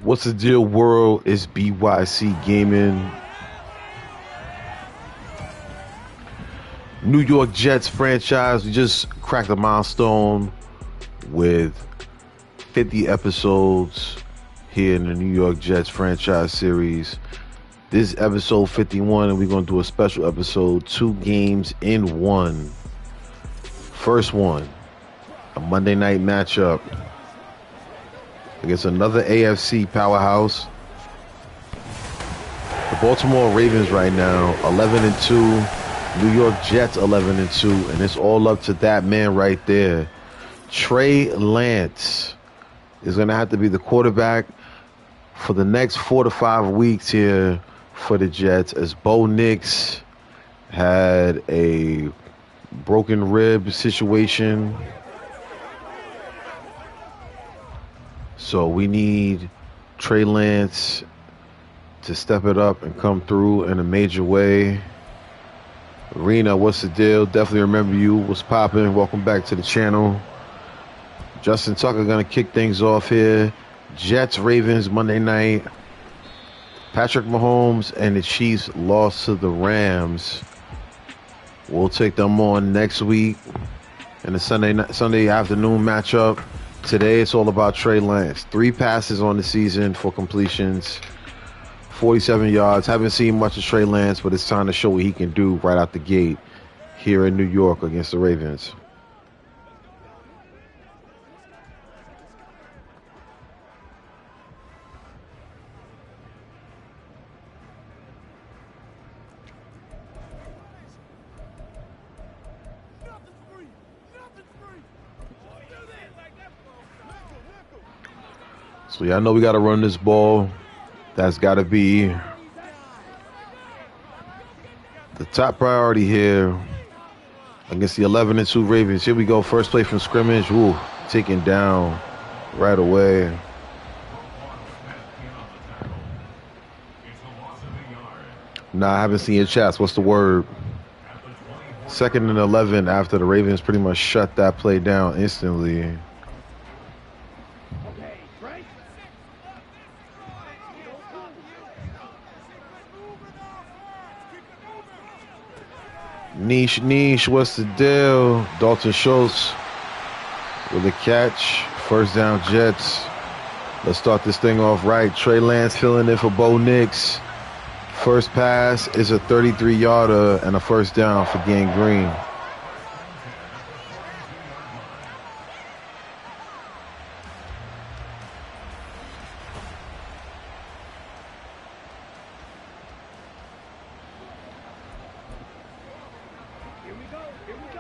What's the deal, world? It's BYC Gaming. New York Jets franchise. We just cracked a milestone with 50 episodes here in the New York Jets franchise series. This is episode 51, and we're going to do a special episode, 2 games in 1. First one, a Monday night matchup against another AFC powerhouse. The Baltimore Ravens right now, 11-2. New York Jets, 11-2. And it's all up to that man right there. Trey Lance is going to have to be the quarterback for the next 4 to 5 weeks here for the Jets, as Bo Nix had a broken rib situation. So we need Trey Lance to step it up and come through in a major way. Arena, what's the deal? Definitely remember you. What's popping? Welcome back to the channel. Justin Tucker going to kick things off here. Jets, Ravens, Monday night. Patrick Mahomes and the Chiefs lost to the Rams. We'll take them on next week in the Sunday afternoon matchup. Today, it's all about Trey Lance. 3 passes on the season for completions, 47 yards. Haven't seen much of Trey Lance, but it's time to show what he can do right out the gate here in New York against the Ravens. So y'all know we got to run this ball. That's got to be the top priority here against the 11-2 Ravens. Here we go. First play from scrimmage. Ooh, taken down right away. Nah, I haven't seen your chats. What's the word? 2nd and 11 after the Ravens pretty much shut that play down instantly. Niche, what's the deal? Dalton Schultz with a catch. First down, Jets. Let's start this thing off right. Trey Lance filling in for Bo Nix. First pass is a 33-yarder and a first down for Gang Green.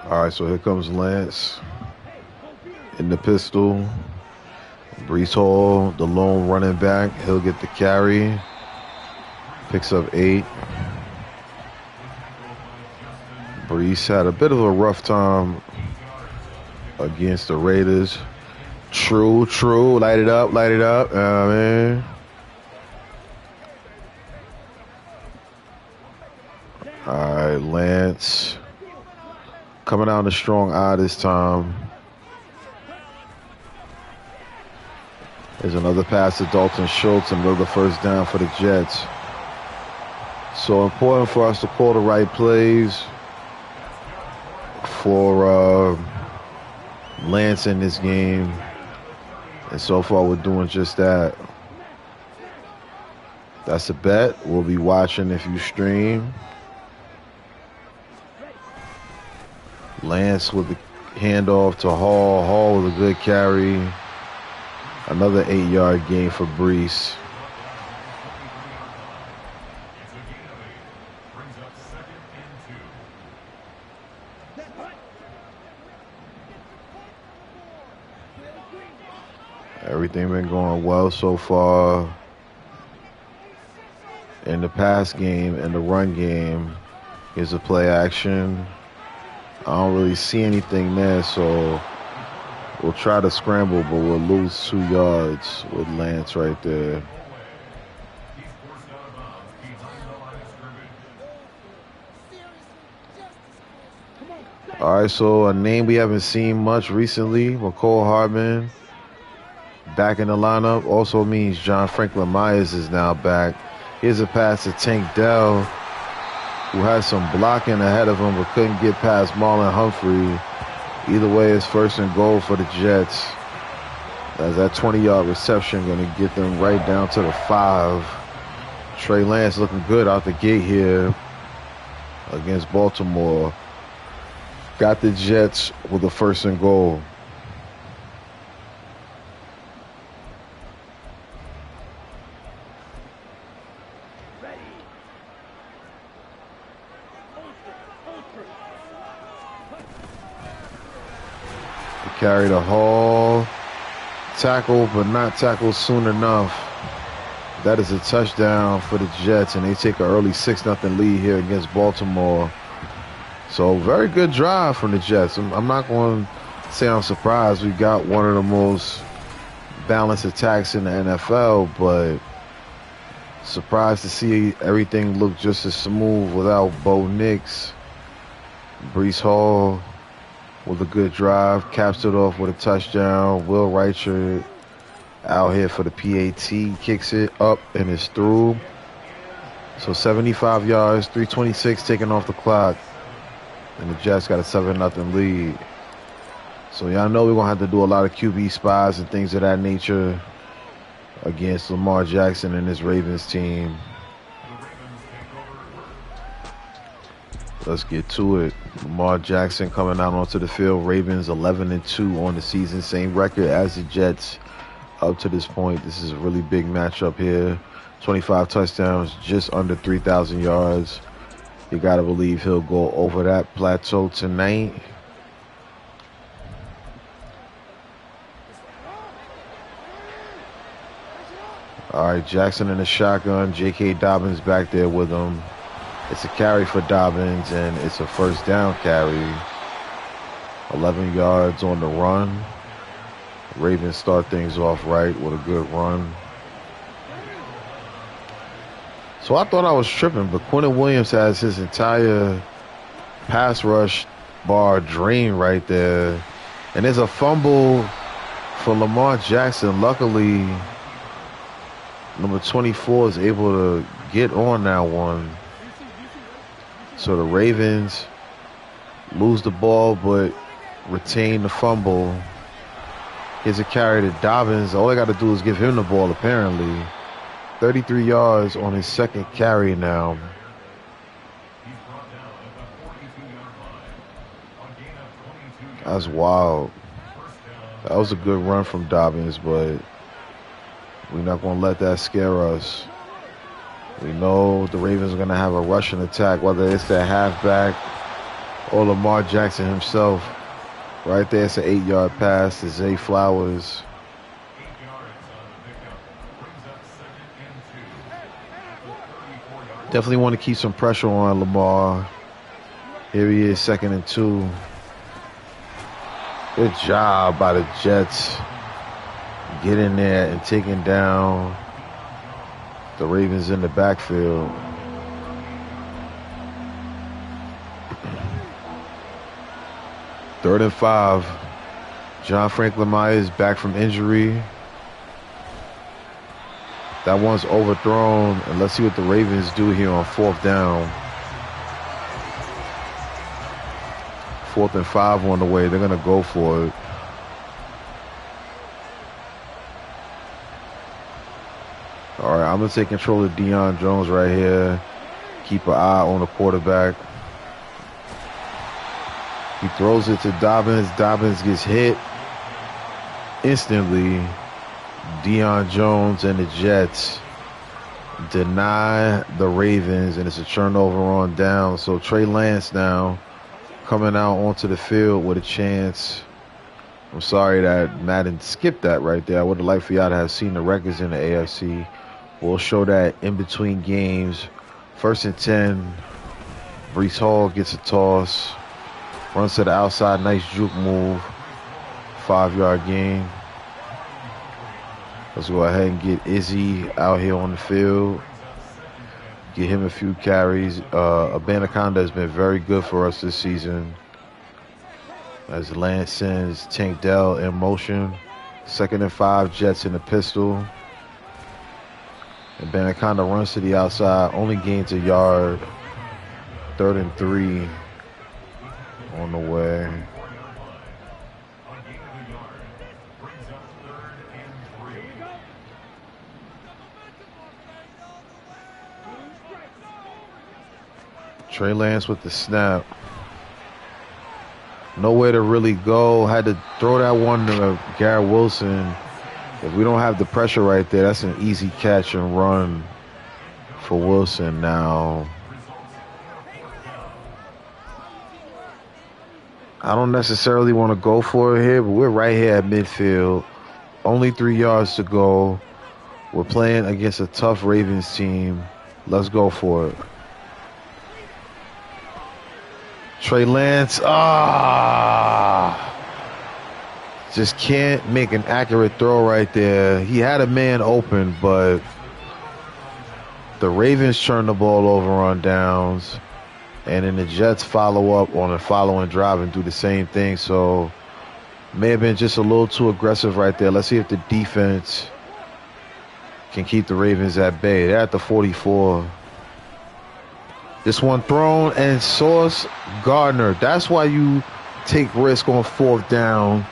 All right, so here comes Lance in the pistol. Breece Hall, the lone running back. He'll get the carry. Picks up 8. Breece had a bit of a rough time against the Raiders. True. Light it up. Man. All right, Lance. Coming out a strong eye this time. There's another pass to Dalton Schultz, another first down for the Jets. So important for us to call the right plays for Lance in this game. And so far we're doing just that. That's a bet. We'll be watching if you stream. Lance with the handoff to Hall. Hall with a good carry. Another 8-yard gain for Breece. Everything been going well so far in the pass game and the run game. Here's a play action. I don't really see anything there, so we'll try to scramble, but we'll lose 2 yards with Lance right there. All right, so a name we haven't seen much recently, McCole Hardman. back in the lineup also means John Franklin Myers is now back. Here's a pass to Tank Dell, who has some blocking ahead of him but couldn't get past Marlon Humphrey. Either way, it's 1st and goal for the Jets, as that 20-yard reception going to get them right down to the 5. Trey Lance looking good out the gate here against Baltimore. Got the Jets with a 1st and goal. Carry the Hall. Tackle, but not tackle soon enough. That is a touchdown for the Jets, and they take an early 6-0 lead here against Baltimore. So very good drive from the Jets. I'm not going to say I'm surprised. We got one of the most balanced attacks in the NFL, but surprised to see everything look just as smooth without Bo Nix. Breece Hall with a good drive, caps it off with a touchdown. Will Reichard out here for the PAT, kicks it up and it's through. So 75 yards, 3:26 taken off the clock, and the Jets got a 7-0 lead. So y'all know we're going to have to do a lot of QB spies and things of that nature against Lamar Jackson and his Ravens team. Let's get to it. Lamar Jackson coming out onto the field. Ravens 11-2 on the season. Same record as the Jets up to this point. This is a really big matchup here. 25 touchdowns, just under 3,000 yards. You got to believe he'll go over that plateau tonight. All right, Jackson in the shotgun. J.K. Dobbins back there with him. It's a carry for Dobbins, and it's a 1st down carry. 11 yards on the run. Ravens start things off right with a good run. So I thought I was tripping, but Quentin Williams has his entire pass rush bar drained right there. And there's a fumble for Lamar Jackson. Luckily, number 24 is able to get on that one. So the Ravens lose the ball but retain the fumble. Here's a carry to Dobbins. All they got to do is give him the ball, apparently. 33 yards on his 2nd carry now. That's wild. That was a good run from Dobbins, but we're not going to let that scare us. We know the Ravens are going to have a rushing attack, whether it's their halfback or Lamar Jackson himself. Right there, it's an 8-yard pass to Zay Flowers. Definitely want to keep some pressure on Lamar. Here he is, 2nd and 2. Good job by the Jets getting there and taking down the Ravens in the backfield. Third and 5. John Franklin Myers back from injury. That one's overthrown, and let's see what the Ravens do here on 4th down. 4th and 5 on the way. They're going to go for it. All right, I'm going to take control of Deion Jones right here. Keep an eye on the quarterback. He throws it to Dobbins. Dobbins gets hit instantly. Deion Jones and the Jets deny the Ravens, and it's a turnover on down. So Trey Lance now coming out onto the field with a chance. I'm sorry that Madden skipped that right there. I would have liked for y'all to have seen the records in the AFC. We'll show that in between games. 1st and 10. Breece Hall gets a toss. Runs to the outside. Nice juke move. 5-yard gain. Let's go ahead and get Izzy out here on the field. Get him a few carries. Abanaconda has been very good for us this season, as Lance sends Tank Dell in motion. 2nd and 5, Jets in the pistol. And Bennett kind of runs to the outside, only gains a yard. 3rd and 3 on the way. Trey Lance with the snap. Nowhere to really go. Had to throw that one to Garrett Wilson. If we don't have the pressure right there, that's an easy catch and run for Wilson now. I don't necessarily want to go for it here, but we're right here at midfield. Only 3 yards to go. We're playing against a tough Ravens team. Let's go for it. Trey Lance, just can't make an accurate throw right there. He had a man open, but the Ravens turn the ball over on downs, and then the Jets follow up on the following drive and do the same thing. So may have been just a little too aggressive right there. Let's see if the defense can keep the Ravens at bay. They're at the 44. This one thrown, and Sauce Gardner. That's why you take risk on 4th down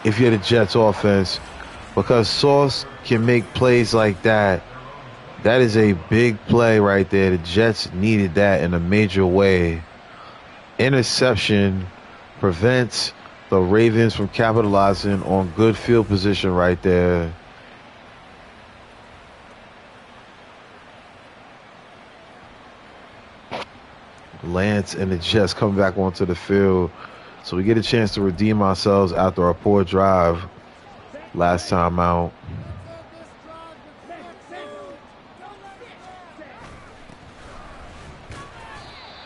if you're the Jets offense, because Sauce can make plays like that. That is a big play right there. The Jets needed that in a major way. Interception prevents the Ravens from capitalizing on good field position right there. Lance and the Jets come back onto the field. So we get a chance to redeem ourselves after a poor drive last time out.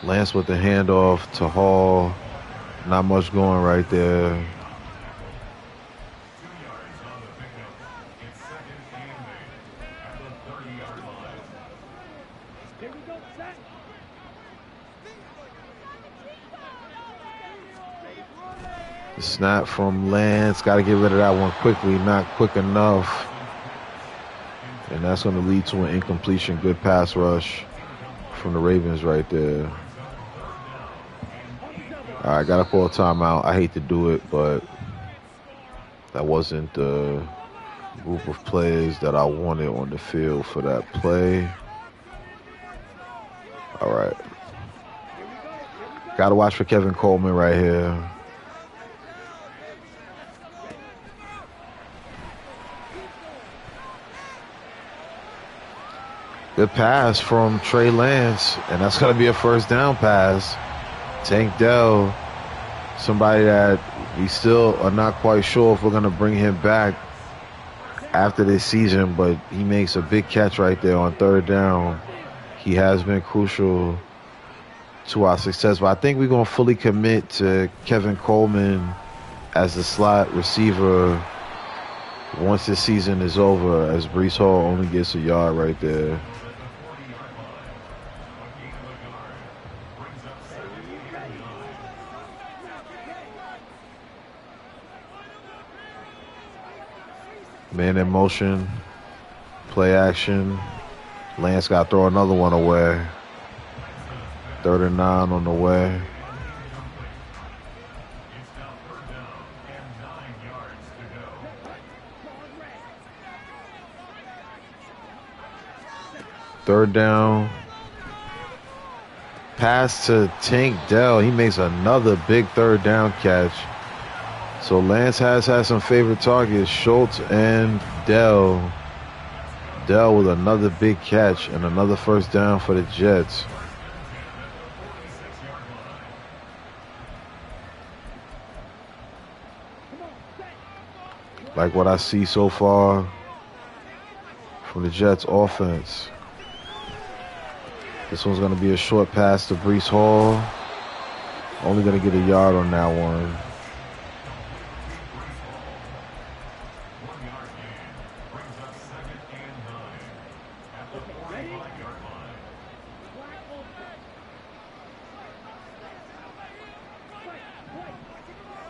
Lance with the handoff to Hall. Not much going right there. The snap from Lance. Got to get rid of that one quickly. Not quick enough. And that's going to lead to an incompletion. Good pass rush from the Ravens right there. All right, got to call a timeout. I hate to do it, but that wasn't the group of players that I wanted on the field for that play. All right. Got to watch for Kevin Coleman right here. Good pass from Trey Lance, and that's going to be a 1st down pass. Tank Dell, somebody that we still are not quite sure if we're going to bring him back after this season, but he makes a big catch right there on 3rd down. He has been crucial to our success, but I think we're going to fully commit to Kevin Coleman as the slot receiver once this season is over, as Breece Hall only gets a yard right there. Man in motion, play action. Lance got to throw another one away. 3rd and 9 on the way. Third down. Pass to Tank Dell. He makes another big 3rd down catch. So Lance has had some favorite targets, Schultz and Dell. Dell with another big catch and another 1st down for the Jets. Like what I see so far from the Jets offense. This one's going to be a short pass to Breece Hall. Only going to get a yard on that one.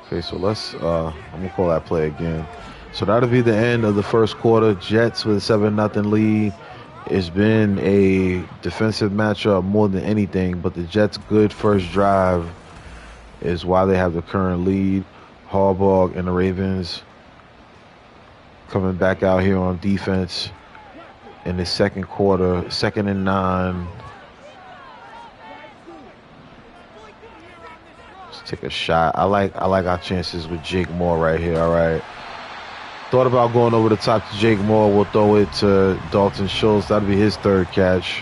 Okay, so let's, I'm going to call that play again. So that'll be the end of the first quarter. Jets with a 7-0 lead. It's been a defensive matchup more than anything, but the Jets' good first drive is why they have the current lead. Harbaugh and the Ravens coming back out here on defense in the second quarter, 2nd and 9. Let's take a shot. I like our chances with Jake Moore right here. All right. Thought about going over the top to Jake Moore. We'll throw it to Dalton Schultz. That'll be his third catch.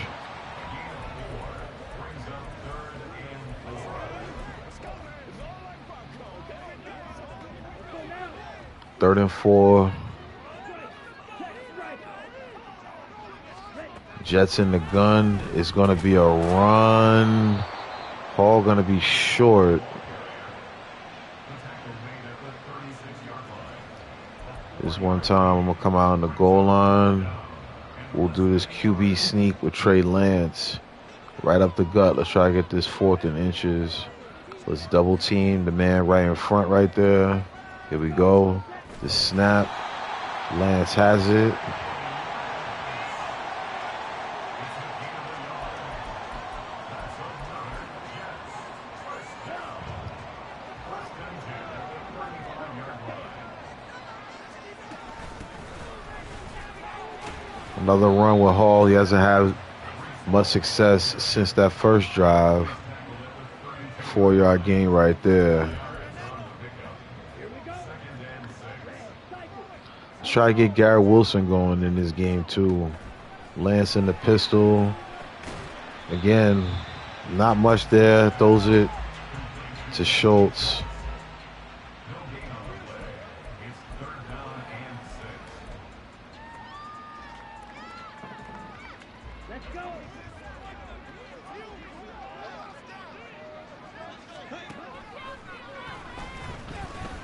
Third and 4. Jets in the gun. It's going to be a run. Hall going to be short. This one time, I'm going to come out on the goal line. We'll do this QB sneak with Trey Lance. Right up the gut. Let's try to get this 4th and inches. Let's double team the man right in front right there. Here we go. The snap. Lance has it. Another run with Hall. He hasn't had much success since that first drive. 4-yard gain right there. Let's try to get Garrett Wilson going in this game too. Lance in the pistol. Again, not much there. Throws it to Schultz.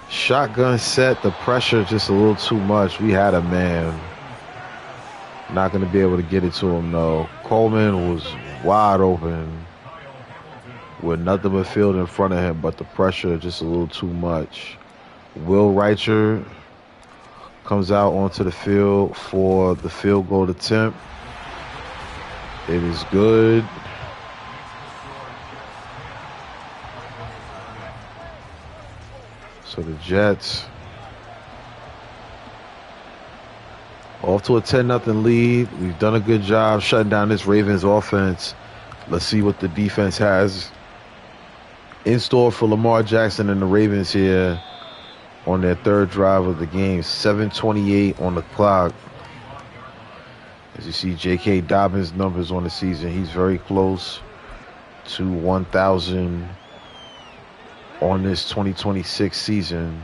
Shotgun set, the pressure just a little too much. We had a man. Not going to be able to get it to him, though. Coleman was wide open with nothing but field in front of him, but the pressure just a little too much. Will Reicher comes out onto the field for the field goal attempt. It is good. So the Jets off to a 10-0 lead. We've done a good job shutting down this Ravens offense. Let's see what the defense has in store for Lamar Jackson and the Ravens here on their third drive of the game. 7:28 on the clock. As you see, J.K. Dobbins' numbers on the season, he's very close to 1,000 on this 2026 season.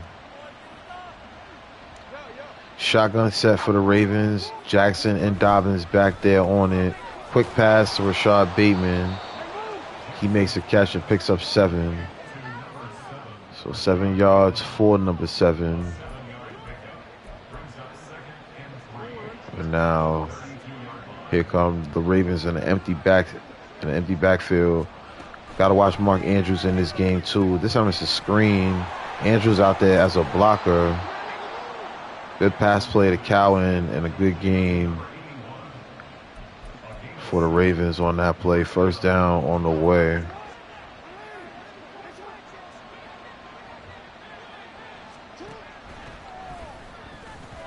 Shotgun set for the Ravens. Jackson and Dobbins back there on it. Quick pass to Rashad Bateman. He makes a catch and picks up 7. So 7 yards for number 7. And now here come the Ravens in an empty backfield. Got to watch Mark Andrews in this game, too. This time it's a screen. Andrews out there as a blocker. Good pass play to Cowan and a good game for the Ravens on that play. First down on the way.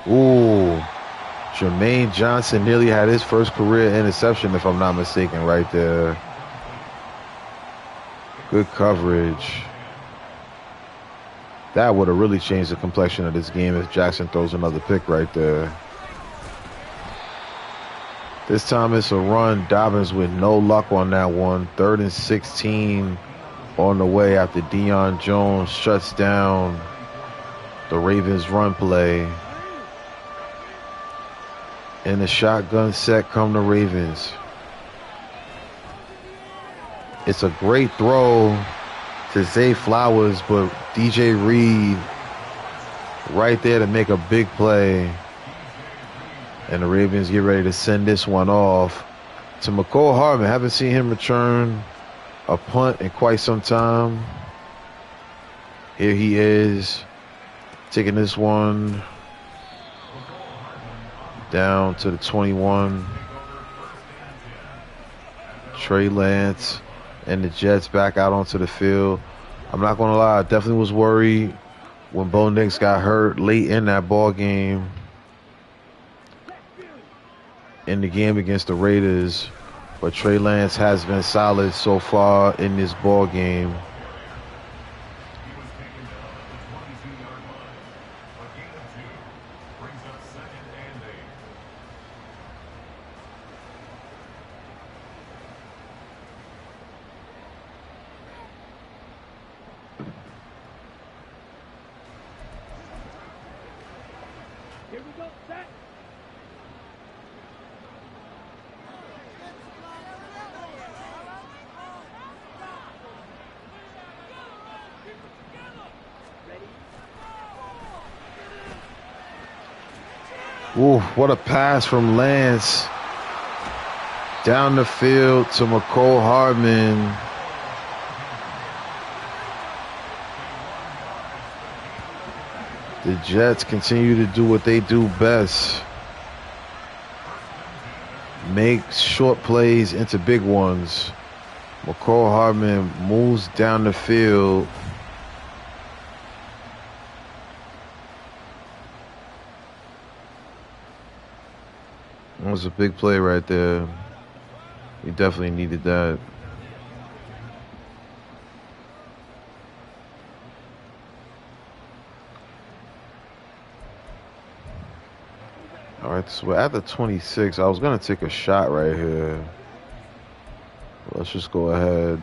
Ooh. Jermaine Johnson nearly had his first career interception, if I'm not mistaken, right there. Good coverage. That would have really changed the complexion of this game if Jackson throws another pick right there. This time it's a run. Dobbins with no luck on that one. 3rd and 16 on the way after Deion Jones shuts down the Ravens run play. In the shotgun set come the Ravens. It's a great throw to Zay Flowers, but DJ Reed right there to make a big play. And the Ravens get ready to send this one off to McCole Hardman. Haven't seen him return a punt in quite some time. Here he is taking this one Down to the 21. Trey Lance and the Jets back out onto the field. I'm not going to lie, I definitely was worried when Bo Nix got hurt late in that ball game. In the game against the Raiders. But Trey Lance has been solid so far in this ball game. Ooh, what a pass from Lance. Down the field to McCole Hardman. The Jets continue to do what they do best. Make short plays into big ones. McCole Hardman moves down the field. That was a big play right there. He definitely needed that. All right, so we're at the 26. I was going to take a shot right here. Let's just go ahead,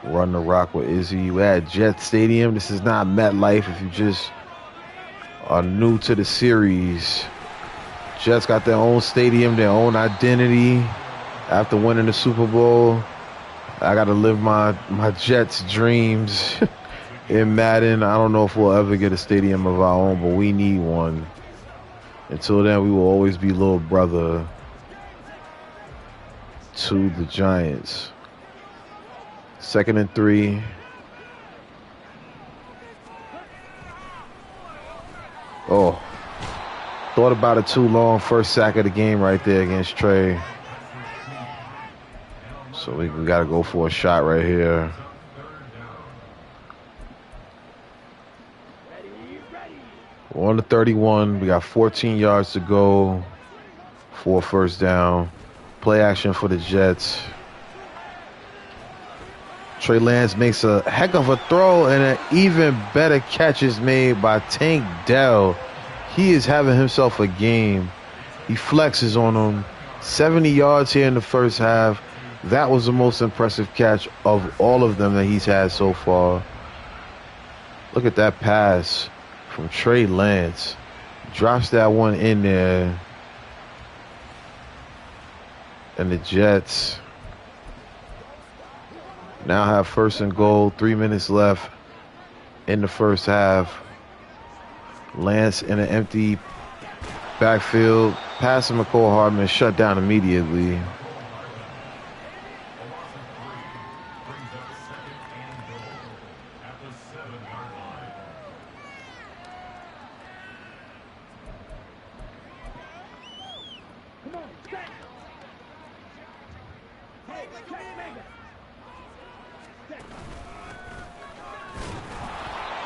run the rock with Izzy. We're at Jet Stadium. This is not MetLife if you just are new to the series. Jets got their own stadium, their own identity. After winning the Super Bowl, I got to live my Jets dreams in Madden. I don't know if we'll ever get a stadium of our own, but we need one. Until then, we will always be little brother to the Giants. 2nd and 3. Oh. Thought about it too long. First sack of the game right there against Trey. So we got to go for a shot right here. We're on the 31. We got 14 yards to go for a first down. Play action for the Jets. Trey Lance makes a heck of a throw, and an even better catch is made by Tank Dell. He is having himself a game. He flexes on him. 70 yards here in the first half. That was the most impressive catch of all of them that he's had so far. Look at that pass from Trey Lance. Drops that one in there. And the Jets now have 1st and goal. 3 minutes left in the first half. Lance in an empty backfield. Pass to McCole Hardman, shut down immediately.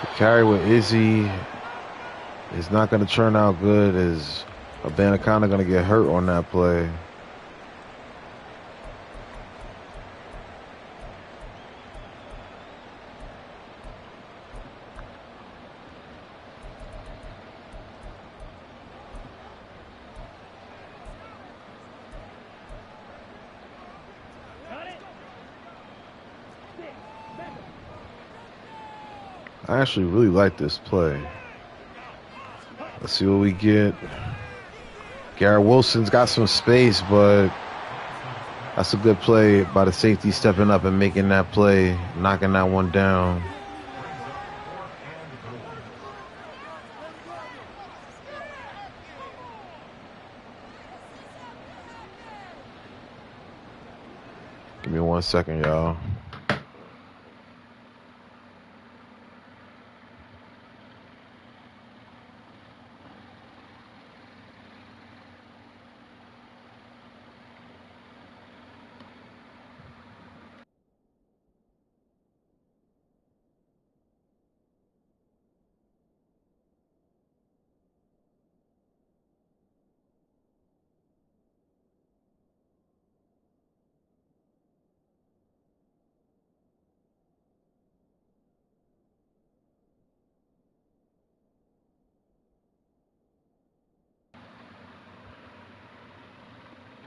The carry with Izzy is not going to turn out good, as Abanikanda going to get hurt on that play. I actually really like this play. Let's see what we get. Garrett Wilson's got some space, but that's a good play by the safety stepping up and making that play, knocking that one down. Give me 1 second, y'all.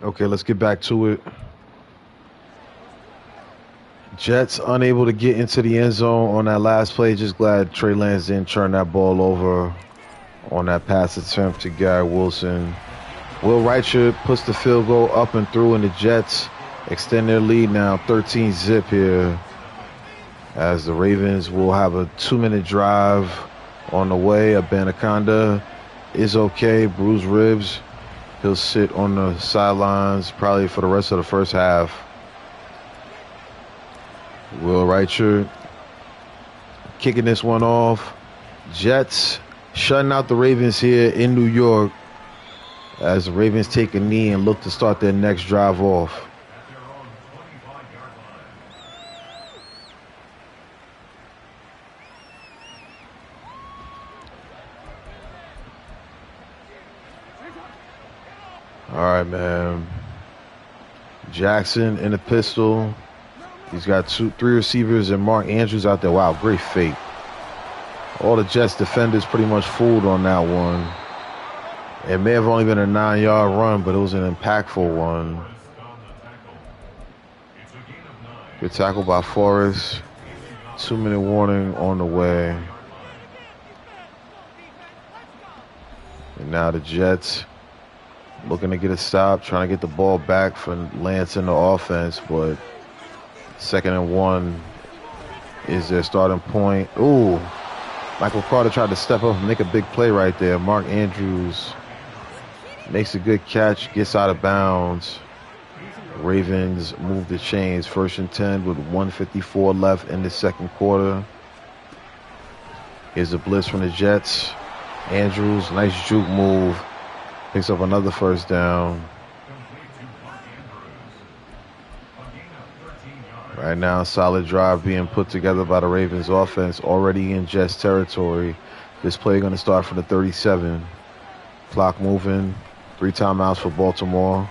Okay, let's get back to it. Jets unable to get into the end zone on that last play. Just glad Trey Lance didn't turn that ball over on that pass attempt to Gary Wilson. Will Reichard puts the field goal up and through, and the Jets extend their lead now 13-zip here, as the Ravens will have a 2-minute drive on the way. Abanaconda is okay, bruised ribs. He'll sit on the sidelines probably for the rest of the first half. Will Reichard kicking this one off. Jets shutting out the Ravens here in New York, as the Ravens take a knee and look to start their next drive off. All right, man. Jackson in the pistol. He's got 3 receivers and Mark Andrews out there. Wow, great fake. All the Jets defenders pretty much fooled on that one. It may have only been a 9-yard run, but it was an impactful one. Good tackle by Forrest. 2-minute warning on the way. And now the Jets looking to get a stop, trying to get the ball back for Lance in the offense, but 2nd and 1 is their starting point. Ooh, Michael Carter tried to step up and make a big play right there. Mark Andrews makes a good catch, gets out of bounds. Ravens move the chains. 1st and 10 with 1:54 left in the second quarter. Here's a blitz from the Jets. Andrews, nice juke move. Picks up another first down. Right now, solid drive being put together by the Ravens offense, already in Jets territory. This play going to start from the 37. Clock moving. 3 timeouts for Baltimore.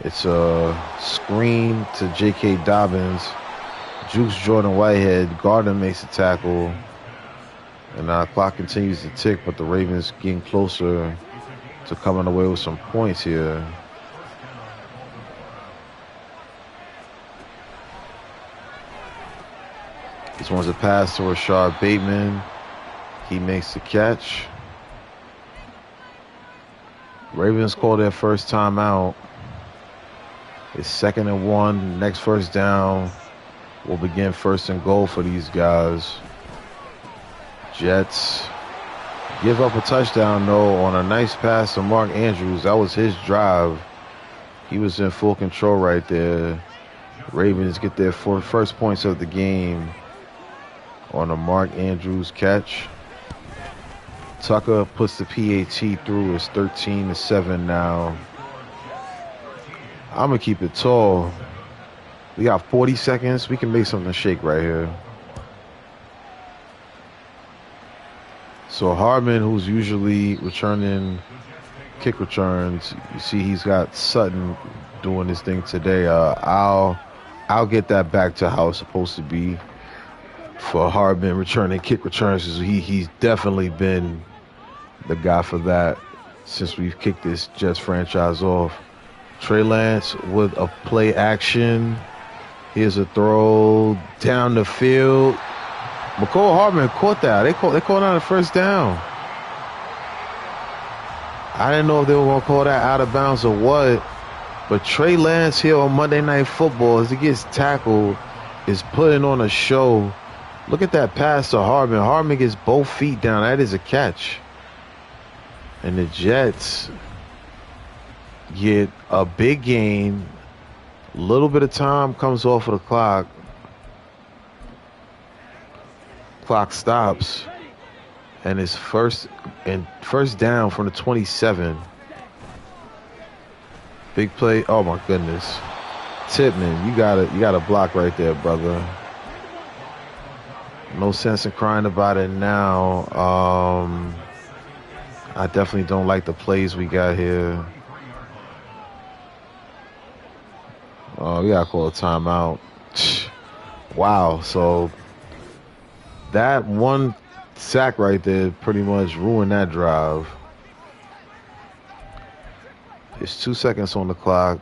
It's a screen to J.K. Dobbins. Jukes Jordan Whitehead. Gardner makes a tackle. And now the clock continues to tick, but the Ravens getting closer to coming away with some points here. This one's a pass to Rashard Bateman. He makes the catch. Ravens call their first timeout. It's 2nd and 1. Next first down will begin 1st and goal for these guys. Jets give up a touchdown, though, on a nice pass to Mark Andrews. That was his drive. He was in full control right there. Ravens get their first points of the game on a Mark Andrews catch. Tucker puts the PAT through. It's 13-7 now. I'm going to keep it tall. We got 40 seconds. We can make something shake right here. So Hardman, who's usually returning kick returns, you see he's got Sutton doing this thing today. I'll get that back to how it's supposed to be for Hardman returning kick returns. He's definitely been the guy for that since we've kicked this Jets franchise off. Trey Lance with a play action. Here's a throw down the field. McCall Hardman caught that. They called on the first down. I didn't know if they were going to call that out of bounds or what. But Trey Lance here on Monday Night Football, as he gets tackled, is putting on a show. Look at that pass to Hardman. Hardman gets both feet down. That is a catch. And the Jets get a big gain. A little bit of time comes off of the clock. Clock stops. And it's first down from the 27. Big play. Oh my goodness. Titman, you got a block right there, brother. No sense in crying about it now. I definitely don't like the plays we got here. We gotta call a timeout. Wow, so that one sack right there pretty much ruined that drive. There's 2 seconds on the clock.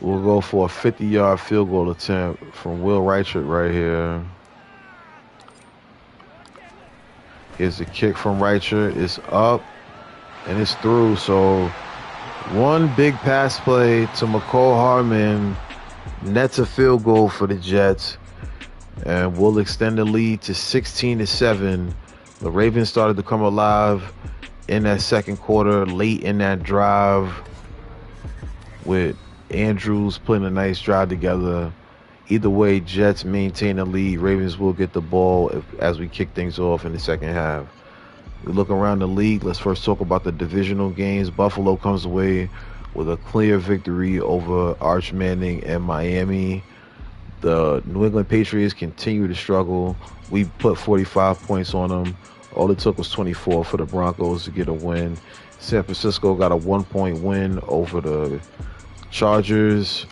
We'll go for a 50-yard field goal attempt from Will Reichert right here. Here's the kick from Reichert. It's up, and it's through. So one big pass play to McCole Hardman nets a field goal for the Jets, and we'll extend the lead to 16-7. The Ravens started to come alive in that second quarter, late in that drive, with Andrews putting a nice drive together. Either way, Jets maintain the lead. Ravens will get the ball as we kick things off in the second half. We look around the league. Let's first talk about the divisional games. Buffalo comes away with a clear victory over Arch Manning and Miami. The New England Patriots continue to struggle. We put 45 points on them. All it took was 24 for the Broncos to get a win. San Francisco got a 1-point win over the Chargers.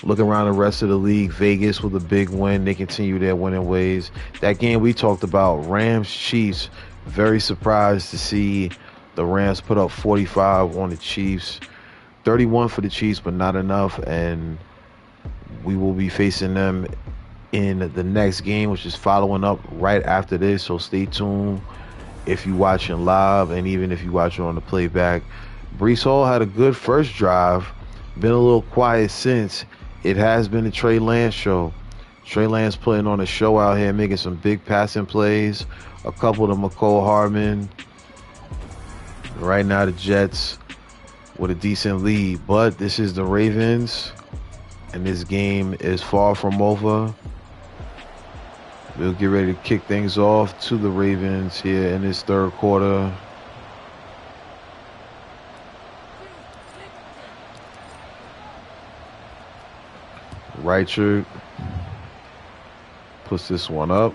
Looking around the rest of the league, Vegas with a big win. They continue their winning ways. That game we talked about, Rams-Chiefs, very surprised to see the Rams put up 45 on the Chiefs. 31 for the Chiefs, but not enough. And we will be facing them in the next game, which is following up right after this. So stay tuned if you're watching live and even if you're watching on the playback. Breece Hall had a good first drive. Been a little quiet since. It has been a Trey Lance show. Trey Lance putting on a show out here, making some big passing plays. A couple to McCole Hardman. Right now the Jets with a decent lead. But this is the Ravens, and this game is far from over. We'll get ready to kick things off to the Ravens here in this third quarter. Reichert puts this one up.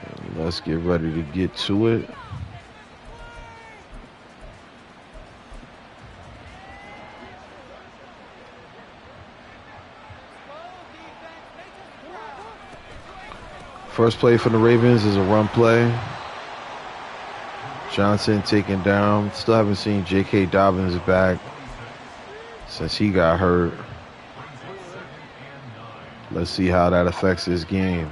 And let's get ready to get to it. First play for the Ravens is a run play. Johnson taken down. Still haven't seen J.K. Dobbins back since he got hurt. Let's see how that affects this game.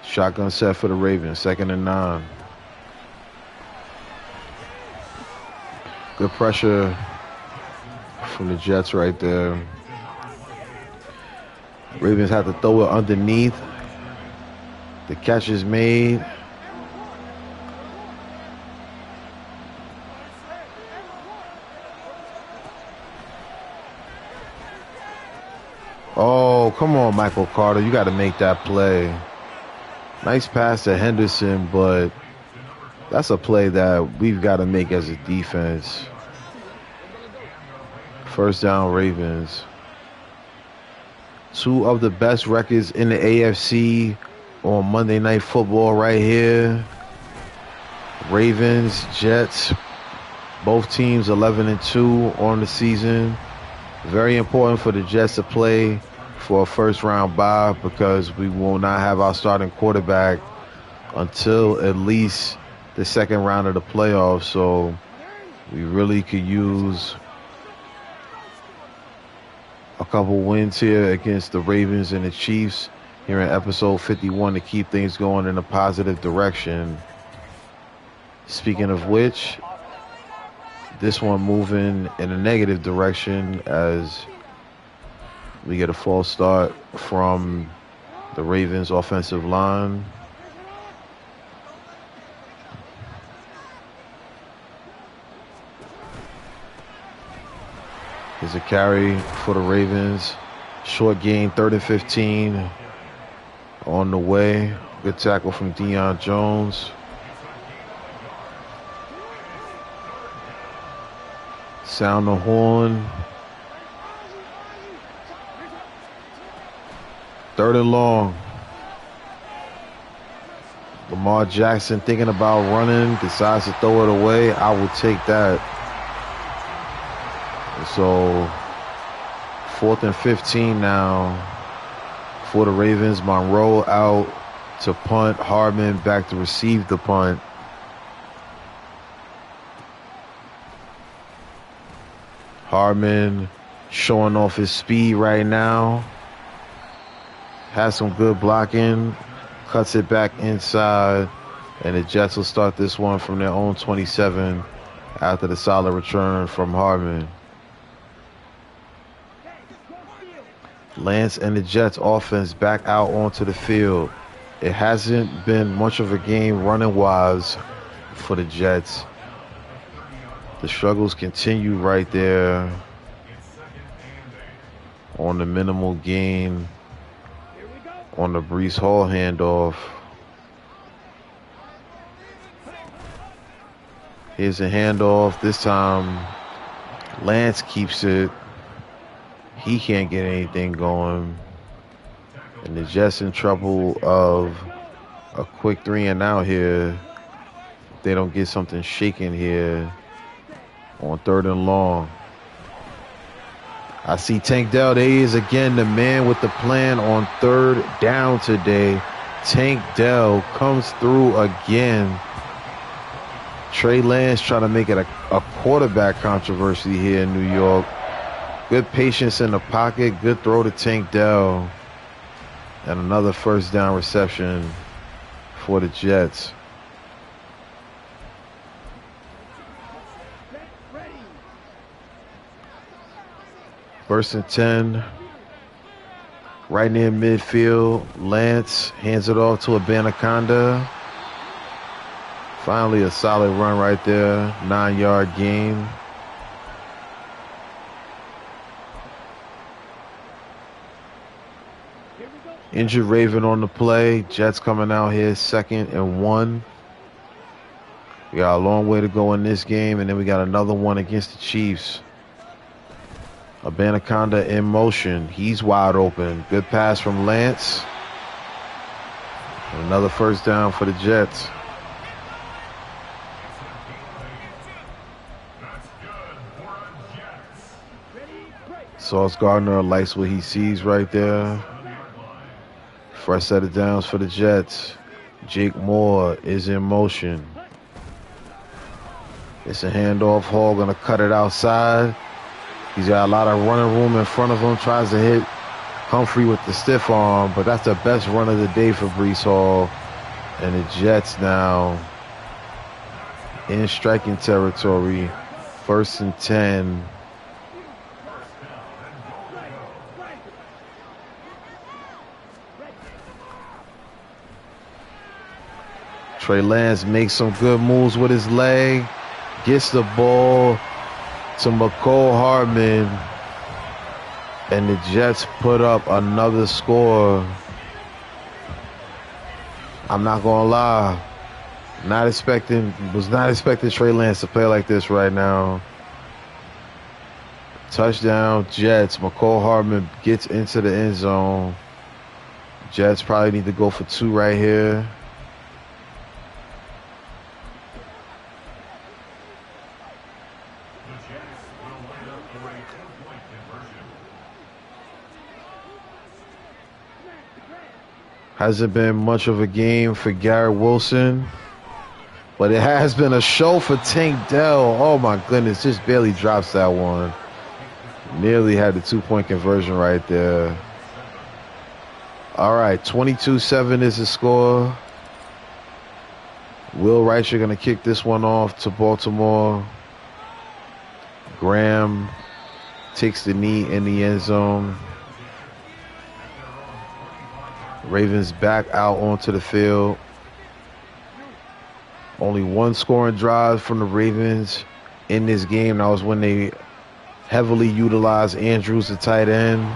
Shotgun set for the Ravens, 2nd and 9. Good pressure from the Jets right there. Ravens have to throw it underneath. The catch is made. Oh, come on, Michael Carter. You got to make that play. Nice pass to Henderson, but that's a play that we've got to make as a defense. First down, Ravens. Two of the best records in the AFC on Monday Night Football right here. Ravens, Jets, both teams 11-2 on the season. Very important for the Jets to play for a first-round bye because we will not have our starting quarterback until at least the second round of the playoffs. So we really could use a couple wins here against the Ravens and the Chiefs here in episode 51 to keep things going in a positive direction. Speaking of which, this one moving in a negative direction as we get a false start from the Ravens offensive line. Here's a carry for the Ravens. Short gain, 3rd and 15 on the way. Good tackle from Deion Jones. Sound the horn. 3rd and long. Lamar Jackson thinking about running, decides to throw it away. I will take that. So 4th and 15 now for the Ravens. Monroe out to punt. Hardman back to receive the punt. Hardman showing off his speed right now. Has some good blocking. Cuts it back inside. And the Jets will start this one from their own 27 after the solid return from Hardman. Lance and the Jets offense back out onto the field. It hasn't been much of a game running-wise for the Jets. The struggles continue right there on the minimal gain on the Breece Hall handoff. Here's a handoff. This time, Lance keeps it. He can't get anything going. And the Jets in trouble of a quick 3-and-out here. If they don't get something shaken here on 3rd and long. I see Tank Dell. There he is again, the man with the plan on 3rd down today. Tank Dell comes through again. Trey Lance trying to make it a quarterback controversy here in New York. Good patience in the pocket. Good throw to Tank Dell. And another 1st down reception for the Jets. First and 10. Right near midfield. Lance hands it off to Anaconda. Finally a solid run right there. 9-yard gain. Injured Raven on the play. Jets coming out here 2nd and 1. We got a long way to go in this game, and then we got another one against the Chiefs. Anaconda in motion. He's wide open. Good pass from Lance. And another 1st down for the Jets. Sauce Gardner likes what he sees right there. Fresh set of downs for the Jets. Jake Moore is in motion. It's a handoff. Hall going to cut it outside. He's got a lot of running room in front of him. Tries to hit Humphrey with the stiff arm, but that's the best run of the day for Breece Hall. And the Jets now in striking territory. 1st and 10. Trey Lance makes some good moves with his leg. Gets the ball to McCole Hardman. And the Jets put up another score. I'm not going to lie. Was not expecting Trey Lance to play like this right now. Touchdown, Jets. McCole Hardman gets into the end zone. Jets probably need to go for 2 right here. Hasn't been much of a game for Garrett Wilson, but it has been a show for Tank Dell. Oh my goodness, just barely drops that one. Nearly had the 2-point conversion right there. All right, 22-7 is the score. Will Reicher going to kick this one off to Baltimore. Graham takes the knee in the end zone. Ravens back out onto the field. Only 1 scoring drive from the Ravens in this game. That was when they heavily utilized Andrews, the tight end.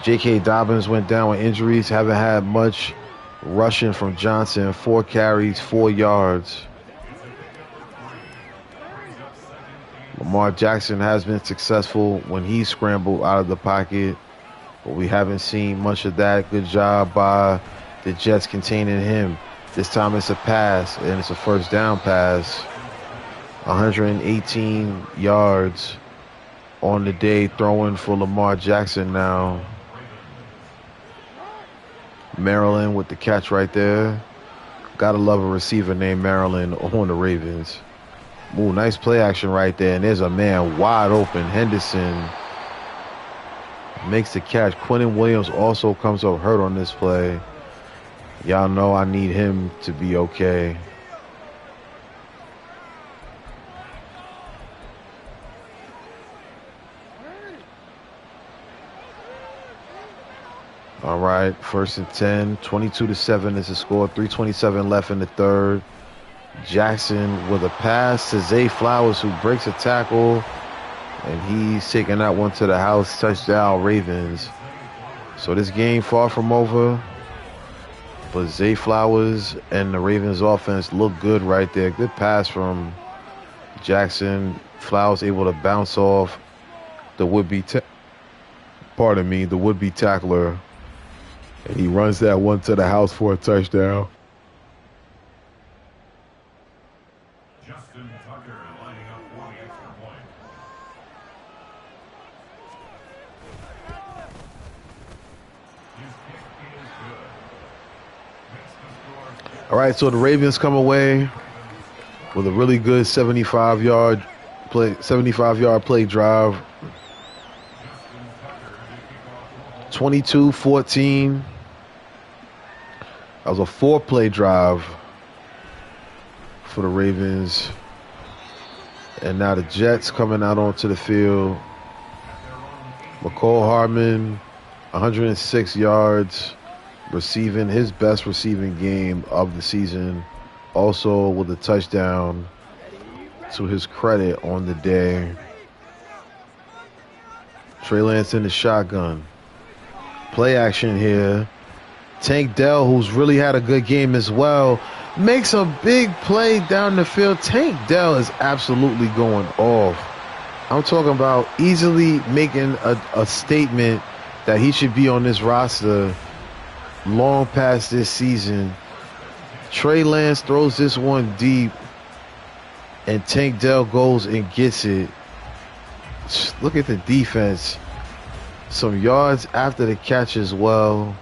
J.K. Dobbins went down with injuries. Haven't had much rushing from Johnson. 4 carries, 4 yards. Lamar Jackson has been successful when he scrambled out of the pocket, but we haven't seen much of that. Good job by the Jets containing him. This time it's a pass, and it's a 1st down pass. 118 yards on the day throwing for Lamar Jackson now. Maryland with the catch right there. Gotta love a receiver named Maryland on the Ravens. Ooh, nice play action right there. And there's a man wide open. Henderson makes the catch. Quentin Williams also comes up hurt on this play. Y'all know I need him to be okay. All right, 1st and 10, 22-7 is the score. 3:27 left in the third. Jackson with a pass to Zay Flowers, who breaks a tackle, and he's taking that one to the house. Touchdown, Ravens. So this game far from over, but Zay Flowers and the Ravens offense look good right there. Good pass from Jackson. Flowers able to bounce off the would-be tackler. And he runs that one to the house for a touchdown. All right, so the Ravens come away with a really good 75-yard play drive. 22-14. That was a 4-play drive for the Ravens. And now the Jets coming out onto the field. McCall Hardman, 106 yards, receiving his best receiving game of the season. Also with a touchdown to his credit on the day. Trey Lance in the shotgun. Play action here. Tank Dell, who's really had a good game as well, makes a big play down the field. Tank Dell is absolutely going off. I'm talking about easily making a statement that he should be on this roster long past this season. Trey Lance throws this one deep, and Tank Dell goes and gets it. Look at the defense. Some yards after the catch as well.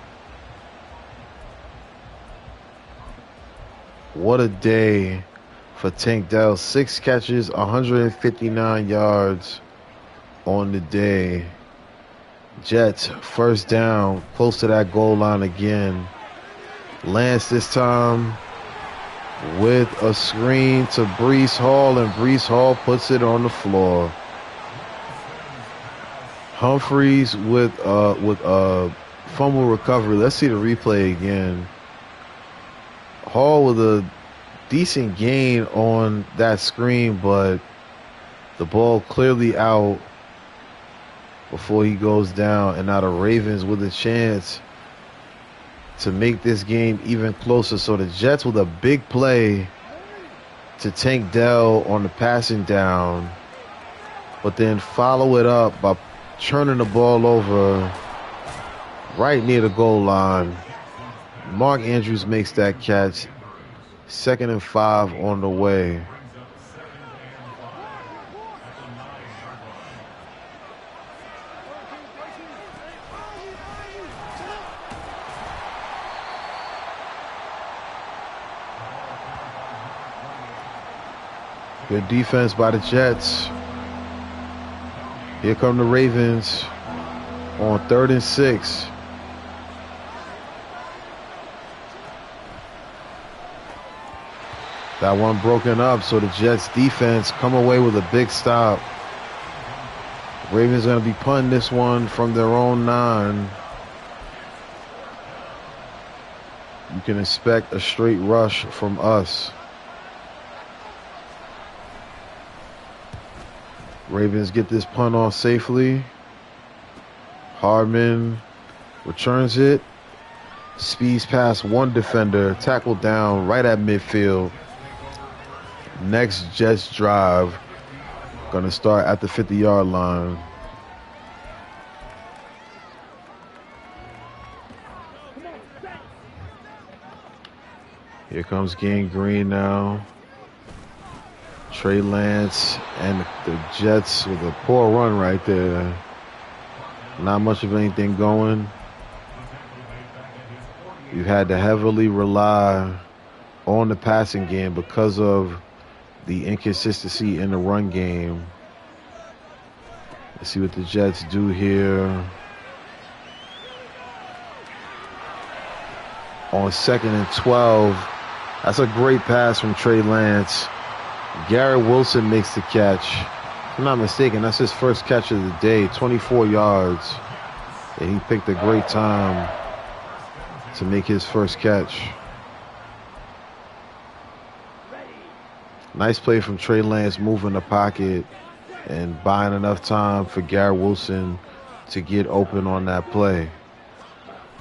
What a day for Tank Dell. 6 catches, 159 yards on the day. Jets, first down, close to that goal line again. Lance this time with a screen to Breece Hall, and Breece Hall puts it on the floor. Humphreys with fumble recovery. Let's see the replay again. Hall with a decent gain on that screen, but the ball clearly out before he goes down. And now the Ravens with a chance to make this game even closer. So the Jets with a big play to Tank Dell on the passing down, but then follow it up by turning the ball over right near the goal line. Mark Andrews makes that catch. 2nd and 5 on the way. Good defense by the Jets. Here come the Ravens on 3rd and 6. That one broken up, so the Jets defense come away with a big stop. Ravens going to be punting this one from their own 9. You can expect a straight rush from us. Ravens get this punt off safely. Hardman returns it. Speeds past one defender. Tackled down right at midfield. Next Jets drive going to start at the 50-yard line. Here comes Gang Green now. Trey Lance and the Jets with a poor run right there. Not much of anything going. You've had to heavily rely on the passing game because of the inconsistency in the run game. Let's see what the Jets do here. On 2nd and 12. That's a great pass from Trey Lance. Garrett Wilson makes the catch. If I'm not mistaken, that's his first catch of the day, 24 yards. And he picked a great time to make his first catch. Nice play from Trey Lance, moving the pocket and buying enough time for Garrett Wilson to get open on that play.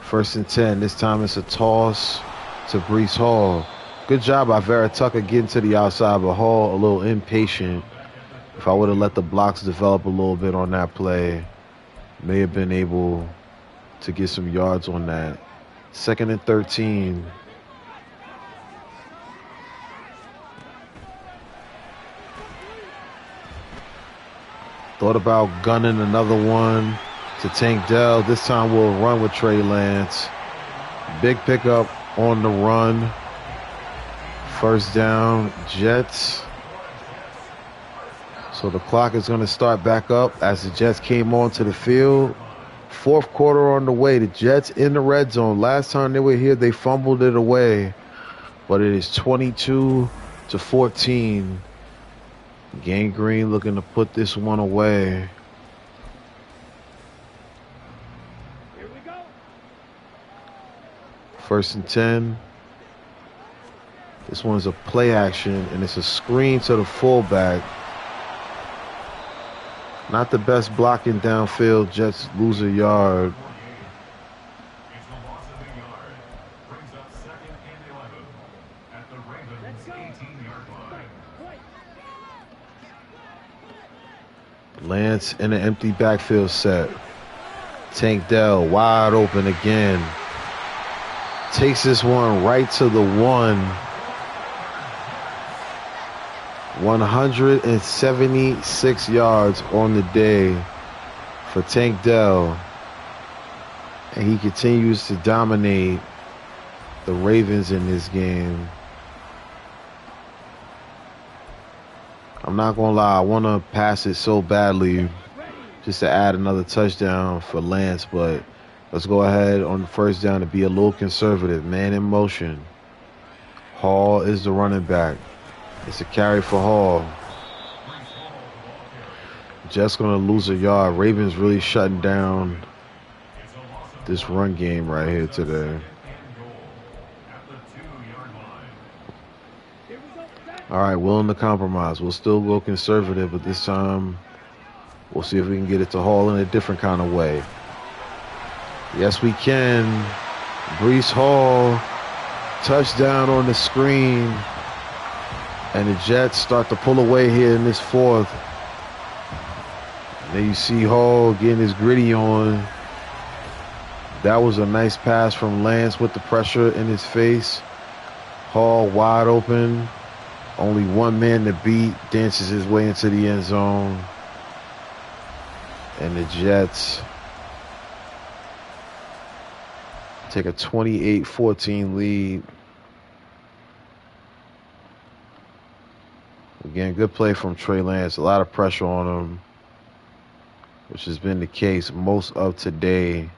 1st and 10. This time it's a toss to Breece Hall. Good job by Vera Tucker getting to the outside, but Hall a little impatient. If I would have let the blocks develop a little bit on that play, may have been able to get some yards on that. 2nd and 13. Thought about gunning another one to Tank Dell. This time we'll run with Trey Lance. Big pickup on the run. 1st down, Jets. So the clock is going to start back up as the Jets came onto the field. 4th quarter on the way. The Jets in the red zone. Last time they were here, they fumbled it away. But it is 22-14. Gang Green looking to put this one away. Here we go. 1st and 10. This one's a play action, and it's a screen to the fullback. Not the best blocking downfield. Jets lose a yard. Lance in an empty backfield set. Tank Dell wide open again. Takes this one right to the 1. 176 yards on the day for Tank Dell. And he continues to dominate the Ravens in this game. I'm not going to lie, I want to pass it so badly just to add another touchdown for Lance, but let's go ahead on the 1st down to be a little conservative. Man in motion. Hall is the running back. It's a carry for Hall. Jets going to lose a yard. Ravens really shutting down this run game right here today. All right, willing to compromise. We'll still go conservative, but this time we'll see if we can get it to Hall in a different kind of way. Yes, we can. Breece Hall, touchdown on the screen. And the Jets start to pull away here in this 4th. There you see Hall getting his gritty on. That was a nice pass from Lance with the pressure in his face. Hall wide open. Only one man to beat. Dances his way into the end zone. And the Jets take a 28-14 lead. Again, good play from Trey Lance. A lot of pressure on him, which has been the case most of today.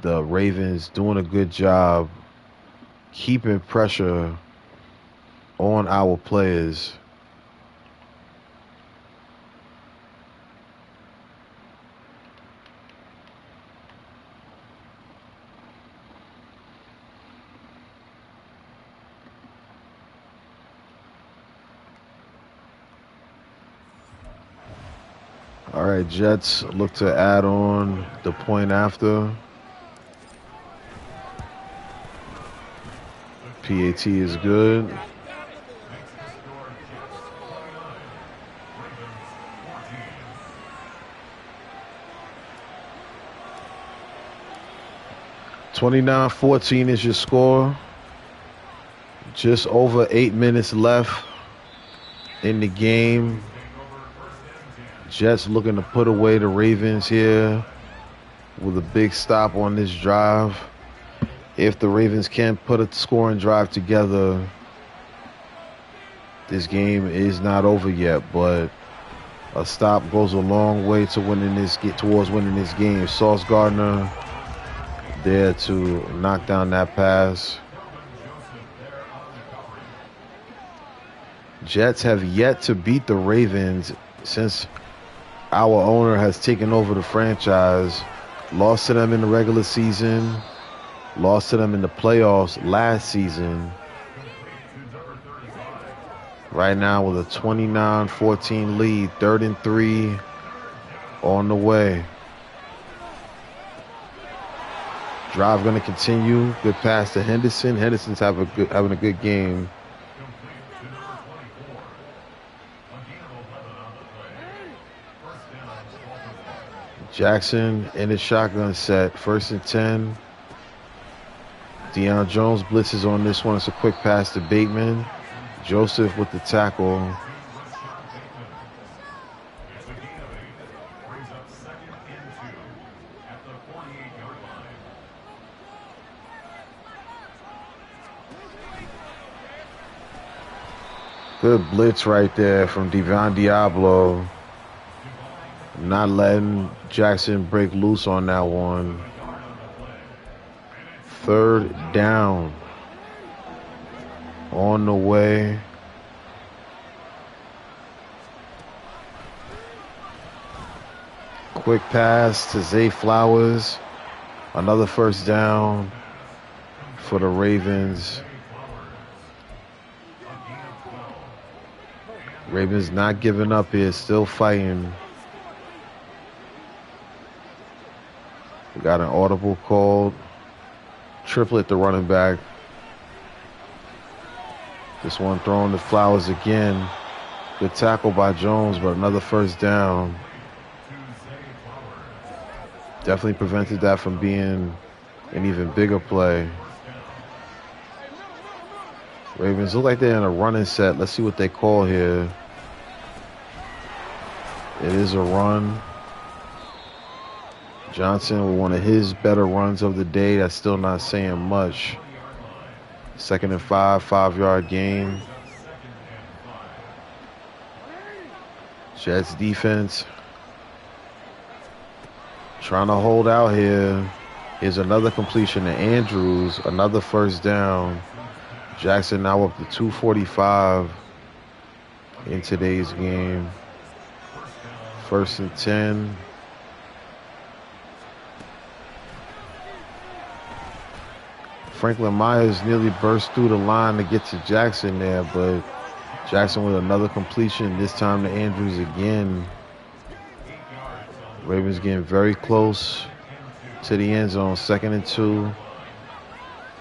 The Ravens doing a good job keeping pressure on our players. All right, Jets look to add on the point after. PAT is good. (29-14) is your score. Just over 8 minutes left in the game. Jets looking to put away the Ravens here with a big stop on this drive. If the Ravens can't put a scoring drive together, This game is not over yet, but a stop goes a long way to towards winning this game. Sauce Gardner there to knock down that pass. Jets have yet to beat the Ravens since our owner has taken over the franchise. Lost to them in the regular season, lost to them in the playoffs last season. Right now with a 29-14 lead, 3rd and 3 on the way. Drive going to continue. Good pass to Henderson. Henderson's having a good game. Jackson in his shotgun set. 1st and 10. Deion Jones blitzes on this one. It's a quick pass to Bateman. Joseph with the tackle. Good blitz right there from Devon Diablo. Not letting Jackson break loose on that one. 3rd down. On the way. Quick pass to Zay Flowers. Another 1st down for the Ravens. Ravens not giving up here, still fighting. We got an audible called. Triplet the running back. This one throwing to Flowers again. Good tackle by Jones, but another 1st down. Definitely prevented that from being an even bigger play. Ravens look like they're in a running set. Let's see what they call here. It is a run. Johnson with one of his better runs of the day. That's still not saying much. 2nd and 5, 5-yard gain. Jets defense trying to hold out here. Here's another completion to Andrews. Another 1st down. Jackson now up to 2:45 in today's game. 1st and 10. Franklin Myers nearly burst through the line to get to Jackson there, but Jackson with another completion, this time to Andrews again. Ravens getting very close to the end zone, 2nd and 2.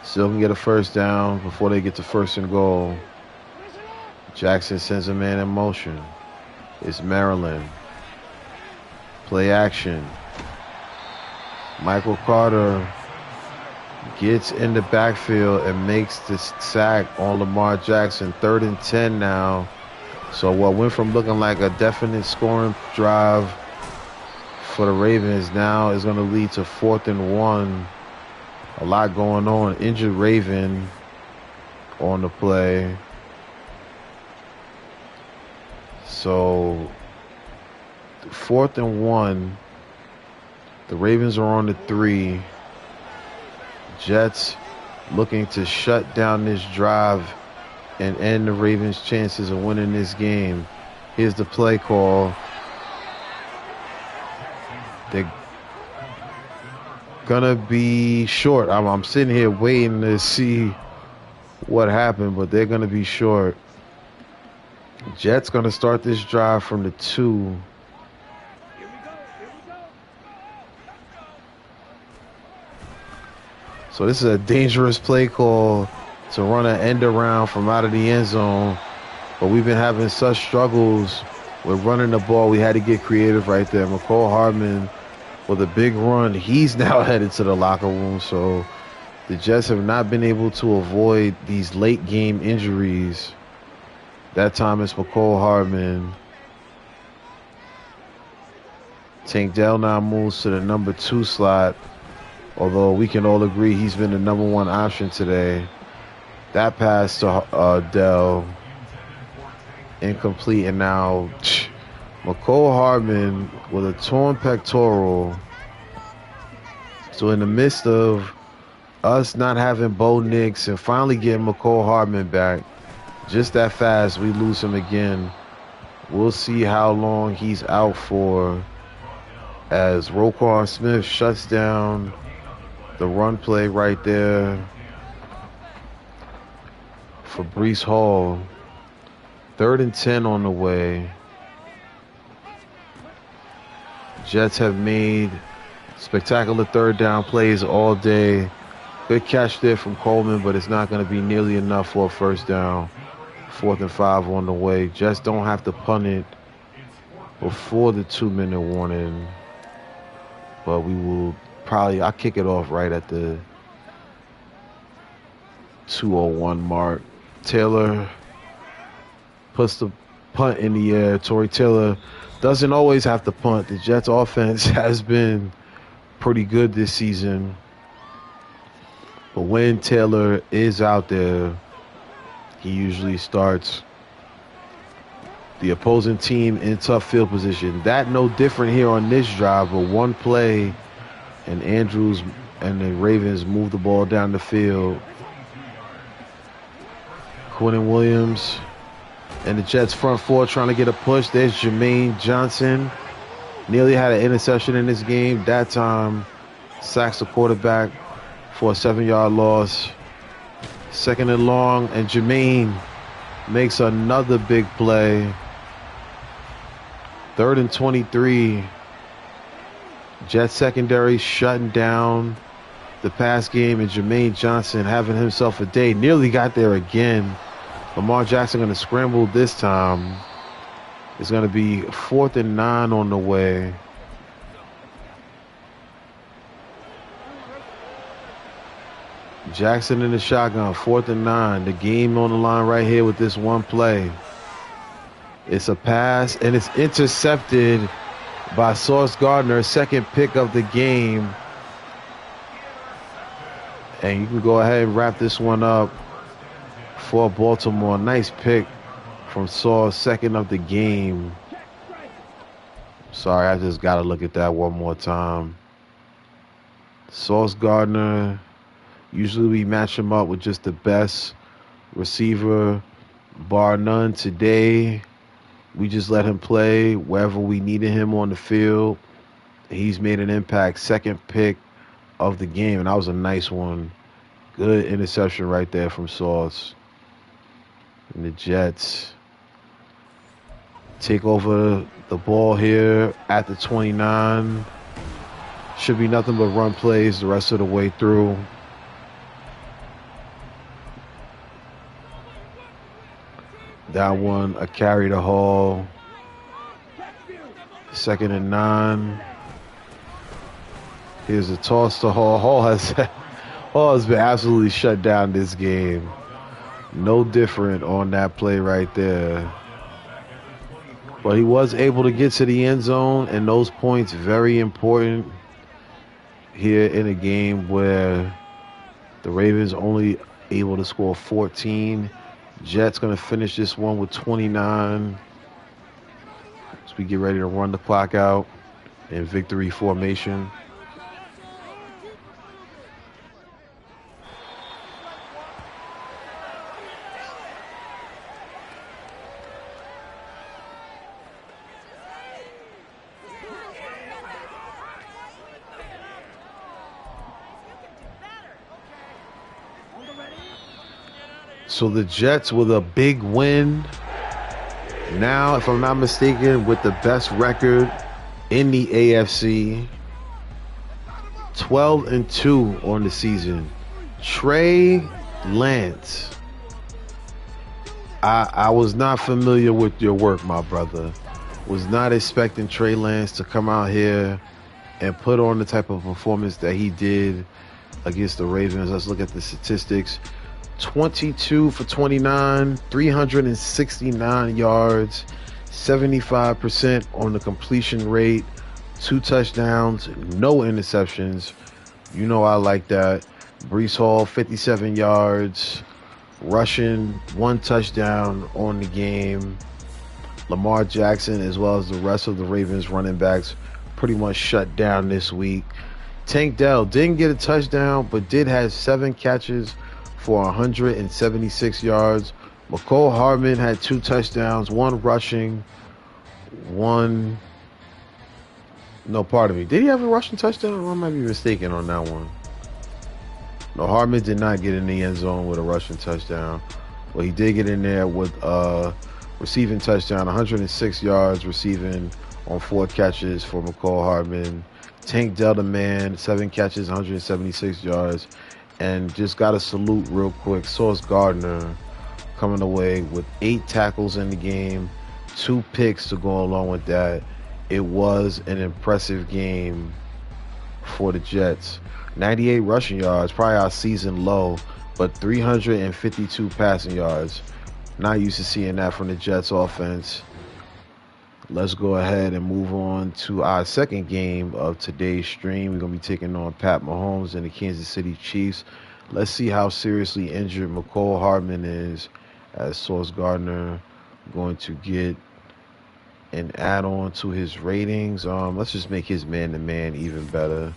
Still can get a 1st down before they get to 1st and goal. Jackson sends a man in motion. It's Maryland. Play action. Michael Carter gets in the backfield and makes the sack on Lamar Jackson. 3rd and 10 now. So what went from looking like a definite scoring drive for the Ravens now is going to lead to 4th and 1. A lot going on. Injured Raven on the play. So 4th and 1. The Ravens are on the 3. Jets looking to shut down this drive and end the Ravens' chances of winning this game. Here's the play call. They're gonna be short. I'm sitting here waiting to see what happened, but they're gonna be short. Jets gonna start this drive from the 2. So this is a dangerous play call to run an end around from out of the end zone. But we've been having such struggles with running the ball. We had to get creative right there. McCole Hardman with a big run. He's now headed to the locker room. So the Jets have not been able to avoid these late game injuries. That time it's McCole Hardman. Tank Dell now moves to the number 2 slot. Although we can all agree he's been the number 1 option today. That pass to Dell incomplete. And now McCole Hardman with a torn pectoral. So in the midst of us not having Bo Nix and finally getting McCole Hardman back, just that fast, we lose him again. We'll see how long he's out for as Roquan Smith shuts down the run play right there for Breece Hall. 3rd and 10 on the way. Jets have made spectacular 3rd down plays all day. Good catch there from Coleman, but it's not going to be nearly enough for a 1st down. 4th and 5 on the way. Jets don't have to punt it before the 2-minute warning. But we will probably, I'll kick it off right at the 2:01 mark. Taylor puts the punt in the air. Torrey Taylor doesn't always have to punt. The Jets offense has been pretty good this season. But when Taylor is out there, he usually starts the opposing team in tough field position. That no different here on this drive, but one play and Andrews and the Ravens move the ball down the field. Quinnen Williams and the Jets front four trying to get a push. There's Jermaine Johnson. Nearly had an interception in this game. That time sacks the quarterback for a 7-yard loss. 2nd and long, and Jermaine makes another big play. 3rd and 23. Jets secondary shutting down the pass game, and Jermaine Johnson having himself a day. Nearly got there again. Lamar Jackson going to scramble this time. It's going to be 4th and 9 on the way. Jackson in the shotgun, 4th and 9. The game on the line right here with this one play. It's a pass, and it's intercepted by Sauce Gardner, 2nd pick of the game. And you can go ahead and wrap this one up for Baltimore. Nice pick from Sauce, 2nd of the game. Sorry, I just got to look at that one more time. Sauce Gardner. Usually we match him up with just the best receiver, bar none. Today, we just let him play wherever we needed him on the field. He's made an impact. 2nd pick of the game, and that was a nice one. Good interception right there from Sauce. And the Jets take over the ball here at the 29. Should be nothing but run plays the rest of the way through. That one, a carry to Hall. 2nd and 9. Here's a toss to Hall. Hall has been absolutely shut down this game. No different on that play right there. But he was able to get to the end zone, and those points very important here in a game where the Ravens only able to score 14. Jets going to finish this one with 29 as we get ready to run the clock out in victory formation. So the Jets with a big win. Now, if I'm not mistaken, with the best record in the AFC. 12-2 on the season. Trey Lance. I was not familiar with your work, my brother. Was not expecting Trey Lance to come out here and put on the type of performance that he did against the Ravens. Let's look at the statistics. 22 for 29, 369 yards, 75% on the completion rate, 2 touchdowns, no interceptions. You know I like that. Breece Hall, 57 yards, rushing, 1 touchdown on the game. Lamar Jackson, as well as the rest of the Ravens running backs, pretty much shut down this week. Tank Dell didn't get a touchdown, but did have 7 catches for 176 yards. McCole Hardman had 2 touchdowns, 1 rushing, 1. No, pardon me. Did he have a rushing touchdown? I might be mistaken on that one. No, Hardman did not get in the end zone with a rushing touchdown. But he did get in there with a receiving touchdown, 106 yards receiving on 4 catches for McCole Hardman. Tank Delta Man, 7 catches, 176 yards. And just got to salute real quick Sauce Gardner coming away with 8 tackles in the game, 2 picks to go along with that. It was an impressive game for the Jets. 98 rushing yards, probably our season low, but 352 passing yards. Not used to seeing that from the Jets offense. Let's go ahead and move on to our second game of today's stream. We're going to be taking on Pat Mahomes and the Kansas City Chiefs. Let's see how seriously injured McCole Hardman is, as Sauce Gardner going to get an add-on to his ratings. Let's just make his man-to-man even better.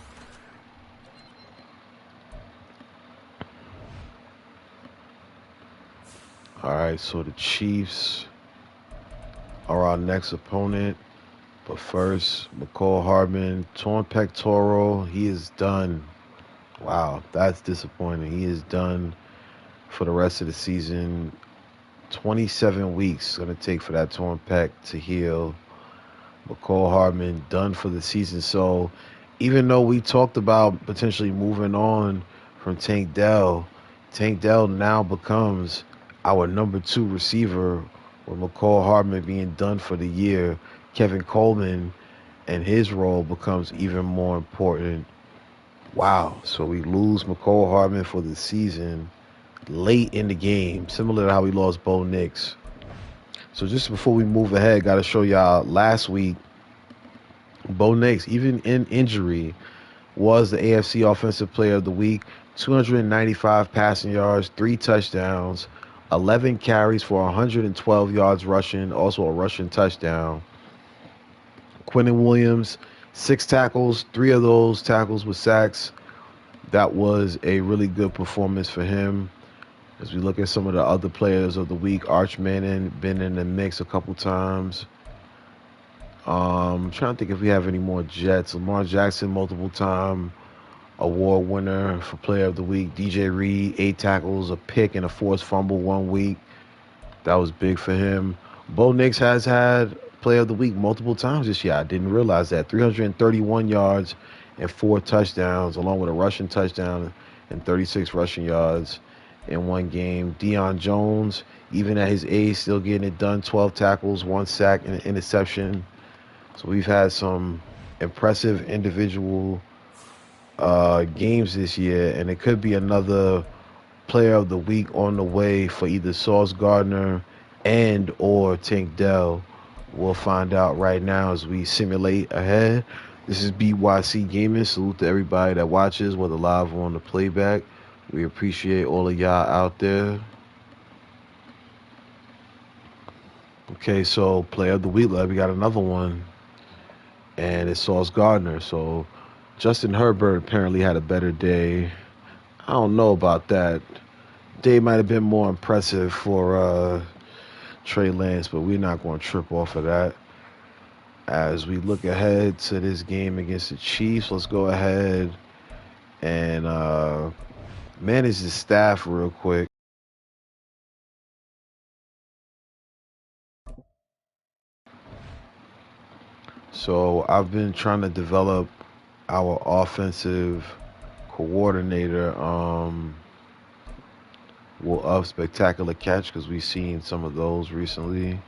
All right, so the Chiefs are our next opponent. But first, McCole Hardman, torn pectoral. He is done. Wow, that's disappointing. He is done for the rest of the season. 27 weeks going to take for that torn pec to heal. McCole Hardman done for the season. So even though we talked about potentially moving on from Tank Dell now becomes our number 2 receiver, with McCole Hardman being done for the year. Kevin Coleman and his role becomes even more important. Wow. So we lose McCole Hardman for the season late in the game, similar to how we lost Bo Nix. So just before we move ahead, got to show y'all last week, Bo Nix, even in injury, was the AFC Offensive Player of the Week. 295 passing yards, 3 touchdowns, 11 carries for 112 yards rushing, also a rushing touchdown. Quinnen Williams, 6 tackles, 3 of those tackles with sacks. That was a really good performance for him. As we look at some of the other players of the week, Arch Manning been in the mix a couple times. I'm trying to think if we have any more Jets. Lamar Jackson, multiple-time award winner for Player of the Week. DJ Reed, 8 tackles, a pick, and a forced fumble one week. That was big for him. Bo Nix has had Player of the Week multiple times this year. I didn't realize that. 331 yards and 4 touchdowns, along with a rushing touchdown and 36 rushing yards in one game. Deion Jones, even at his age, still getting it done. 12 tackles, 1 sack, and an interception. So we've had some impressive individual games this year, and it could be another Player of the Week on the way for either Sauce Gardner and or Tank Dell. We'll find out right now as we simulate ahead. This is BYC Gaming. Salute to everybody that watches, whether live or on the playback. We appreciate all of y'all out there. Okay, so Player of the Week, we got another one, and it's Sauce Gardner. So Justin Herbert apparently had a better day. I don't know about that. Day might have been more impressive for Trey Lance, but we're not going to trip off of that. As we look ahead to this game against the Chiefs, let's go ahead and manage the staff real quick. So I've been trying to develop our offensive coordinator of Spectacular Catch, because we've seen some of those recently.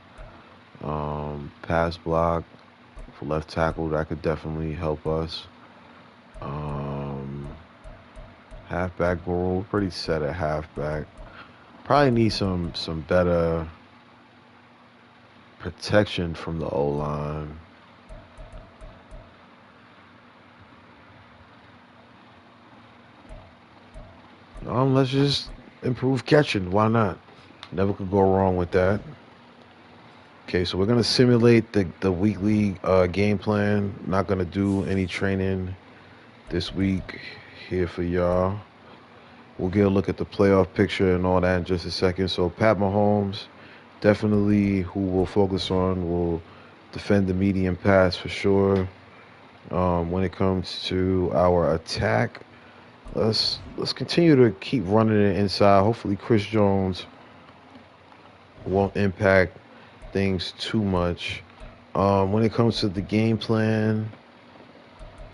Pass block for left tackle, that could definitely help us. Halfback role, pretty set at halfback. Probably need some better protection from the O-line. Let's just improve catching. Why not? Never could go wrong with that. Okay, so we're gonna simulate the weekly game plan. Not gonna do any training this week here for y'all. We'll get a look at the playoff picture and all that in just a second. So Pat Mahomes, definitely who we'll focus on. Will defend the medium pass for sure. When it comes to our attack, let's continue to keep running it inside. Hopefully, Chris Jones won't impact things too much. When it comes to the game plan,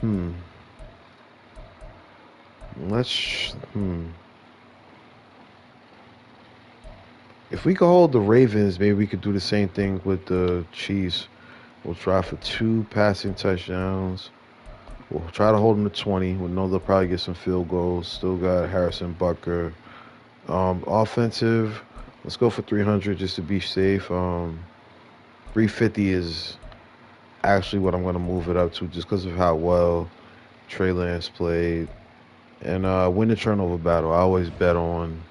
hmm, let's if we could hold the Ravens, maybe we could do the same thing with the Chiefs. We'll try for 2 passing touchdowns. We'll try to hold them to 20. We know they'll probably get some field goals. Still got Harrison Butker. Offensive, let's go for 300 just to be safe. 350 is actually what I'm going to move it up to just because of how well Trey Lance played. And win the turnover battle. I always bet on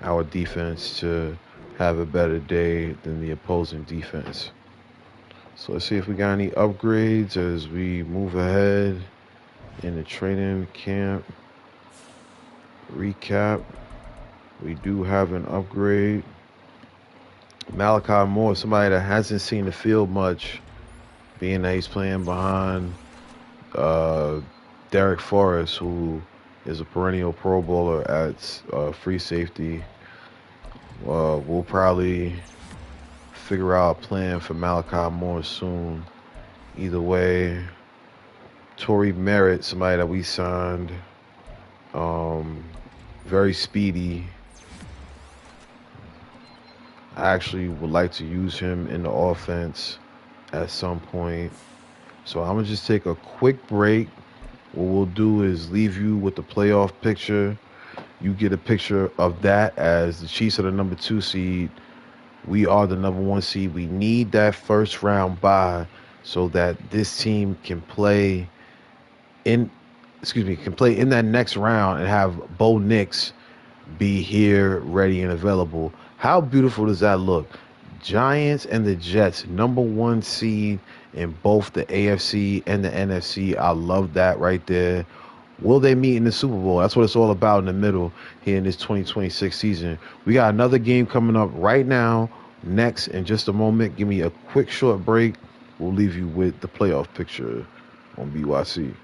our defense to have a better day than the opposing defense. So let's see if we got any upgrades as we move ahead in the training camp. Recap. We do have an upgrade. Malachi Moore, somebody that hasn't seen the field much, being that he's playing behind uh, Derek Forrest, who is a perennial Pro Bowler at free safety. We'll probably figure out a plan for Malachi Moore soon. Either way, Torrey Merritt, somebody that we signed, very speedy. I actually would like to use him in the offense at some point. So I'm going to just take a quick break. What we'll do is leave you with the playoff picture. You get a picture of that as the Chiefs are the number 2 seed. We are the number 1 seed. We need that first round bye so that this team can play in that next round and have Bo Nix be here, ready and available. How beautiful does that look? Giants and the Jets, number 1 seed in both the AFC and the NFC. I love that right there. Will they meet in the Super Bowl? That's what it's all about in the middle here in this 2026 season. We got another game coming up right now, next in just a moment. Give me a quick short break. We'll leave you with the playoff picture on BYC.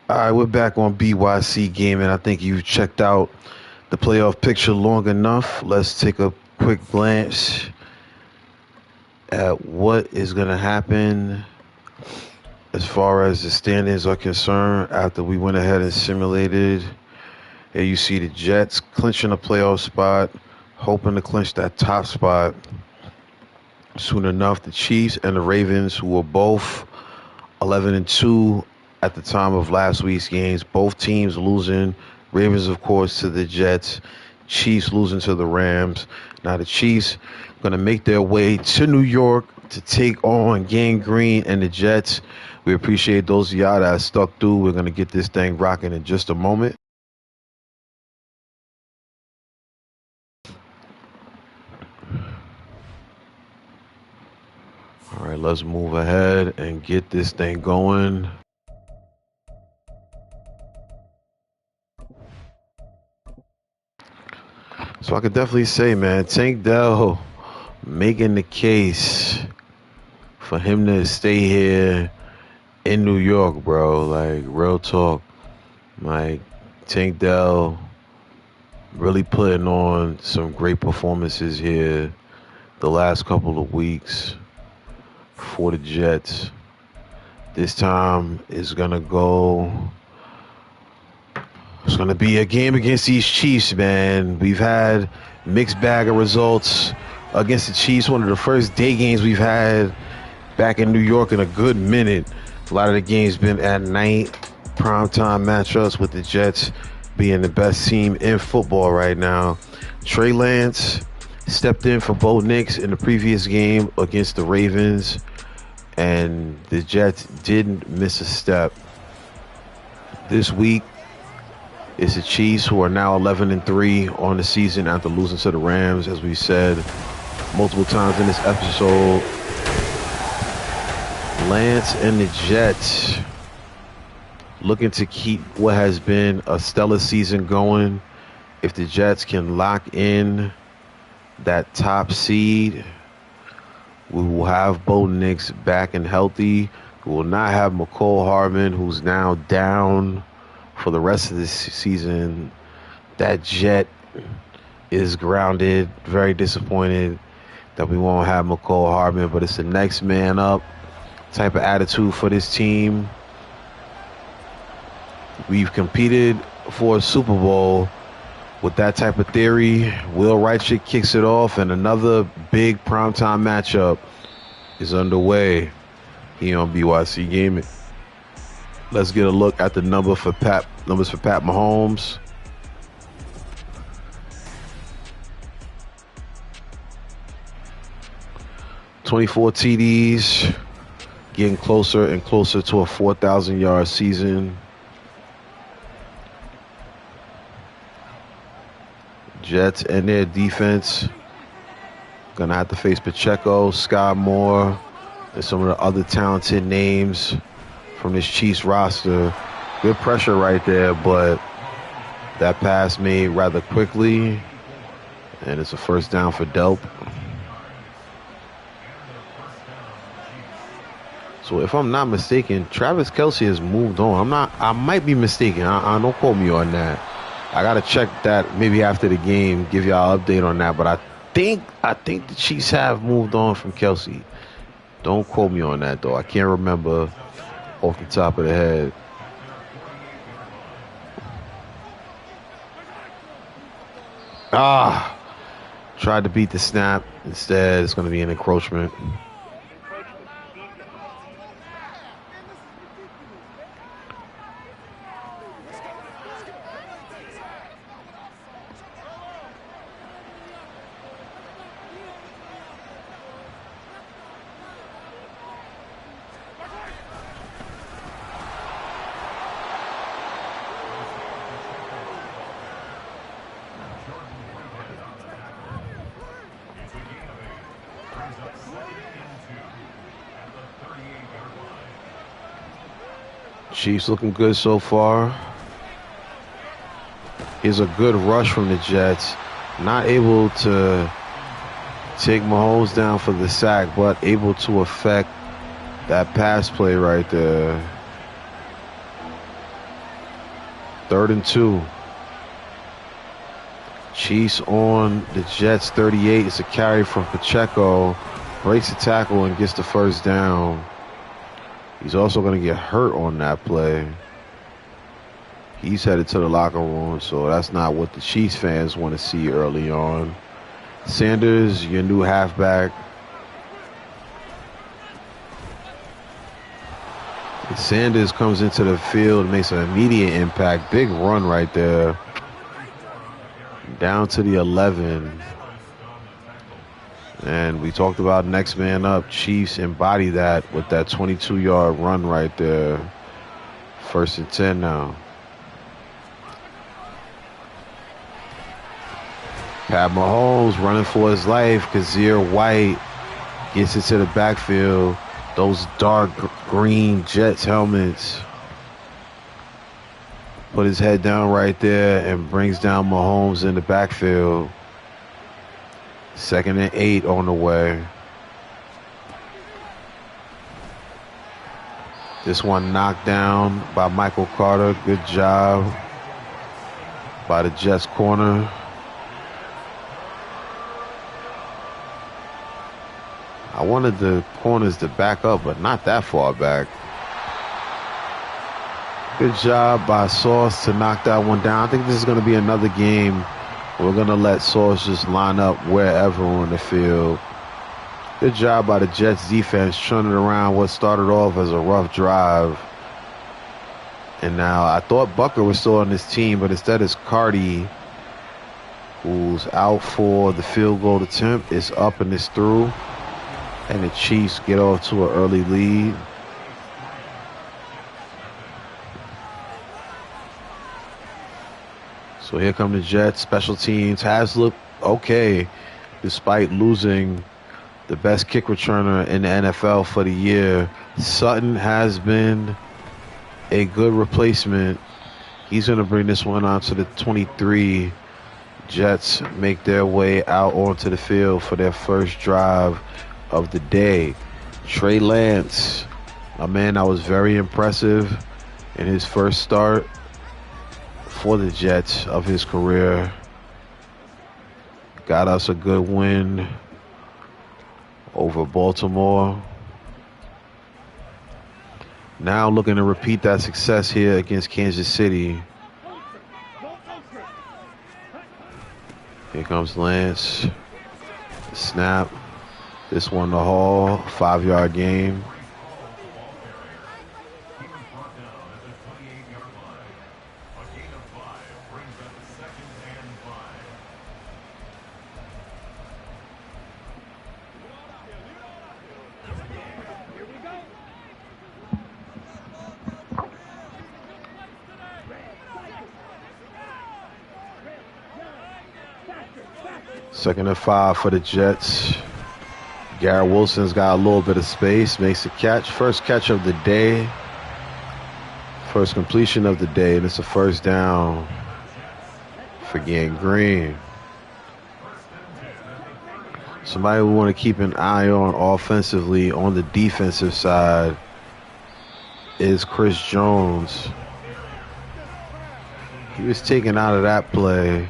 All right, we're back on BYC Gaming. I think you've checked out the playoff picture long enough. Let's take a quick glance at what is going to happen as far as the standings are concerned after we went ahead and simulated. Here you see the Jets clinching a playoff spot, hoping to clinch that top spot. Soon enough, the Chiefs and the Ravens, who were both 11-2 at the time of last week's games, both teams losing. Ravens, of course, to the Jets. Chiefs losing to the Rams. Now the Chiefs going to make their way to New York to take on Gang Green and the Jets. We appreciate those of y'all that stuck through. We're going to get this thing rocking in just a moment. All right, let's move ahead and get this thing going. So I could definitely say, man, Tank Dell making the case for him to stay here in New York, bro. Like, real talk. Like, Tank Dell really putting on some great performances here the last couple of weeks for the Jets. This time is going to go... It's going to be a game against these Chiefs, man. We've had mixed bag of results against the Chiefs. One of the first day games we've had back in New York in a good minute. A lot of the games been at night, primetime matchups with the Jets being the best team in football right now. Trey Lance stepped in for Bo Nix in the previous game against the Ravens, and the Jets didn't miss a step. This week, it's the Chiefs, who are now 11-3 on the season after losing to the Rams, as we said multiple times in this episode. Lance and the Jets looking to keep what has been a stellar season going. If the Jets can lock in that top seed, we will have Bo Nix back and healthy. We will not have McCole Hardman, who's now down for the rest of this season. That Jet is grounded. Very disappointed that we won't have McCole Hardman, but it's the next man up type of attitude for this team. We've competed for a Super Bowl with that type of theory. Will Reichert kicks it off, and another big primetime matchup is underway here on BYC Gaming. Let's get a look at the numbers for Pat Mahomes. "24 TDs, getting closer and closer to a 4,000-yard season." Jets and their defense gonna have to face Pacheco, Sky Moore, and some of the other talented names from this Chiefs roster. Good pressure right there, but that pass made rather quickly, and it's a first down for Delp. So if I'm not mistaken, Travis Kelce has moved on. I might be mistaken. I don't quote me on that. I gotta check that maybe after the game, give y'all an update on that. But I think the Chiefs have moved on from Kelce. Don't quote me on that though. I can't remember off the top of the head. Tried to beat the snap. Instead, it's going to be an encroachment. Chiefs looking good so far. Here's a good rush from the Jets. Not able to take Mahomes down for the sack, but able to affect that pass play right there. 3rd and 2. Chiefs on the Jets 38. It's a carry from Pacheco. Breaks the tackle and gets the first down. He's also going to get hurt on that play. He's headed to the locker room, so that's not what the Chiefs fans want to see early on. Sanders, your new halfback. And Sanders comes into the field, makes an immediate impact. Big run right there. Down to the 11. And we talked about next man up. Chiefs embody that with that 22-yard run right there. 1st and 10 now. Pat Mahomes running for his life. Kazir White gets into the backfield. Those dark green Jets helmets. Put his head down right there and brings down Mahomes in the backfield. 2nd and 8 on the way. This one knocked down by Michael Carter. Good job by the Jets corner. I wanted the corners to back up, but not that far back. Good job by Sauce to knock that one down. I think this is going to be another game. We're going to let Sauce just line up wherever on the field. Good job by the Jets defense turning around what started off as a rough drive. And now I thought Bucker was still on this team, but instead it's Cardi, who's out for the field goal attempt. It's up and it's through. And the Chiefs get off to an early lead. So here come the Jets. Special teams has looked okay despite losing the best kick returner in the NFL for the year. Sutton has been a good replacement. He's going to bring this one on to the 23. Jets make their way out onto the field for their first drive of the day. Trey Lance, a man that was very impressive in his first start for the Jets of his career. Got us a good win over Baltimore. Now looking to repeat that success here against Kansas City. Here comes Lance. Snap. This one to Hall. 5-yard gain. Second and 5 for the Jets. Garrett Wilson's got a little bit of space, makes a catch. First catch of the day. First completion of the day, and it's a first down for Gang Green. Somebody we want to keep an eye on offensively on the defensive side is Chris Jones. He was taken out of that play.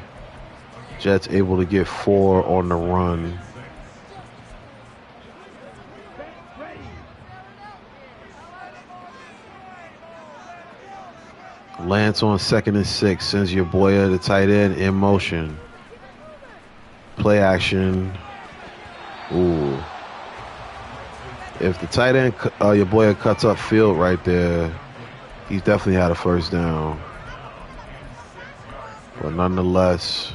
Jets able to get 4 on the run. Lance on 2nd and 6 sends your boy the tight end in motion. Play action. Ooh. If the tight end, your boy cuts up field right there, he's definitely had a first down. But nonetheless,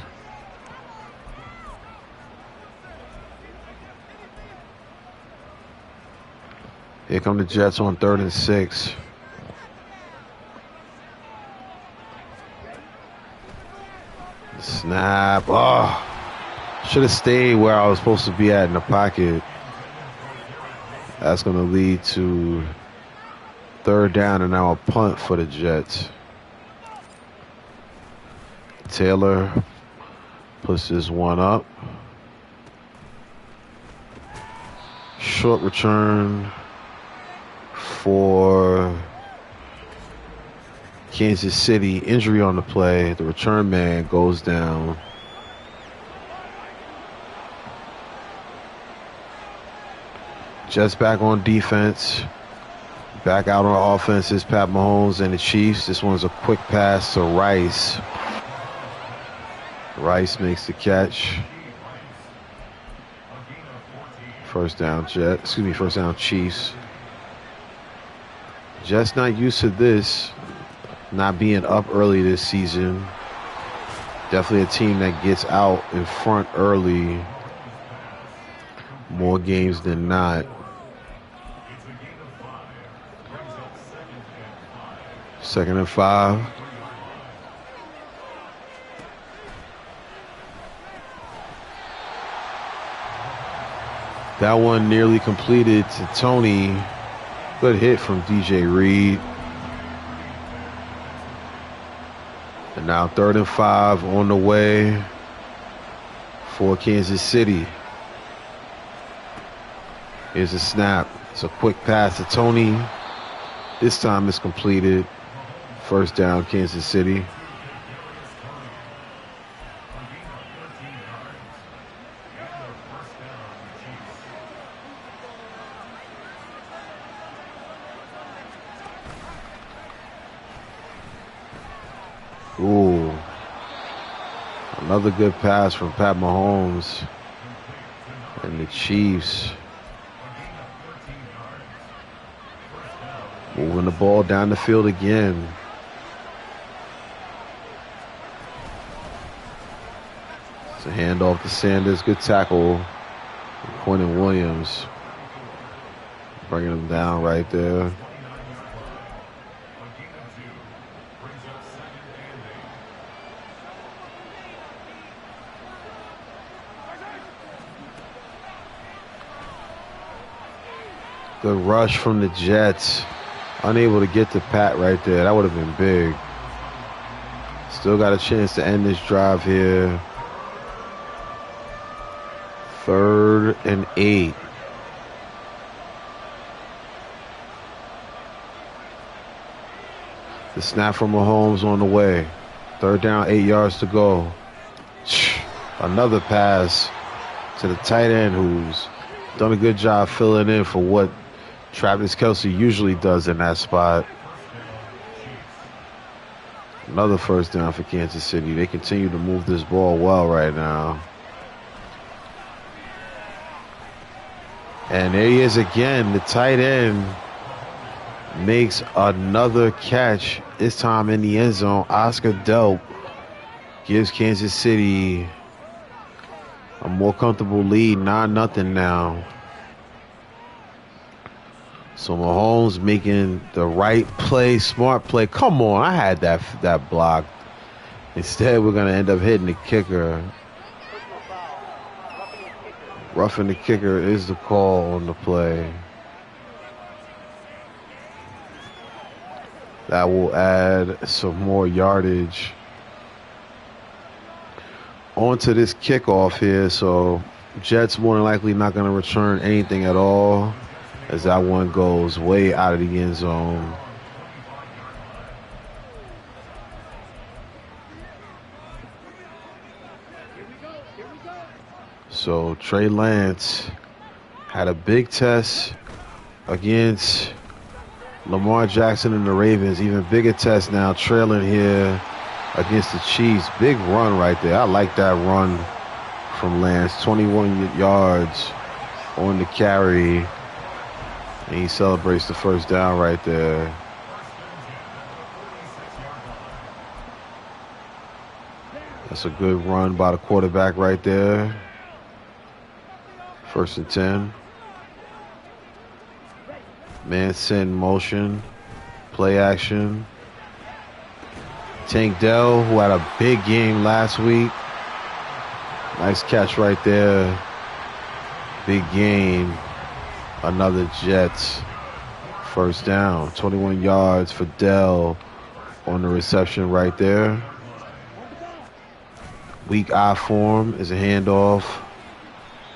here come the Jets on 3rd and 6. Snap. Oh, should have stayed where I was supposed to be at in the pocket. That's going to lead to 3rd down and now a punt for the Jets. Taylor puts this one up. Short return for Kansas City, injury on the play. The return man goes down. Jets back on defense. Back out on offense is Pat Mahomes and the Chiefs. This one's a quick pass to Rice. Rice makes the catch. First down first down Chiefs. Jets not used to this, not being up early this season. Definitely a team that gets out in front early more games than not. Second and 5. That one nearly completed to Tony. Good hit from DJ Reed. And now 3rd and 5 on the way for Kansas City. Here's a snap. It's a quick pass to Tony. This time it's completed. First down, Kansas City. Ooh. Another good pass from Pat Mahomes and the Chiefs. Moving the ball down the field again. It's a handoff to Sanders. Good tackle. Quentin Williams. Bringing him down right there. Good rush from the Jets. Unable to get to Pat right there. That would have been big. Still got a chance to end this drive here. 3rd and 8. The snap from Mahomes on the way. 3rd down, 8 yards to go. Another pass to the tight end who's done a good job filling in for what Travis Kelce usually does in that spot. Another first down for Kansas City. They continue to move this ball well right now. And there he is again. The tight end makes another catch, this time in the end zone. Oscar Delp gives Kansas City a more comfortable lead, 9-0 now. So Mahomes making the right play, smart play. Come on, I had that block. Instead, we're going to end up hitting the kicker. Roughing the kicker is the call on the play. That will add some more yardage onto this kickoff here. So Jets more than likely not going to return anything at all, as that one goes way out of the end zone. So Trey Lance had a big test against Lamar Jackson and the Ravens. Even bigger test now, trailing here against the Chiefs. Big run right there. I like that run from Lance. 21 yards on the carry. And he celebrates the first down right there. That's a good run by the quarterback right there. 1st and 10. Man sent motion. Play action. Tank Dell, who had a big game last week. Nice catch right there. Big game. Another Jets first down. 21 yards for Dell on the reception right there. Weak eye form is a handoff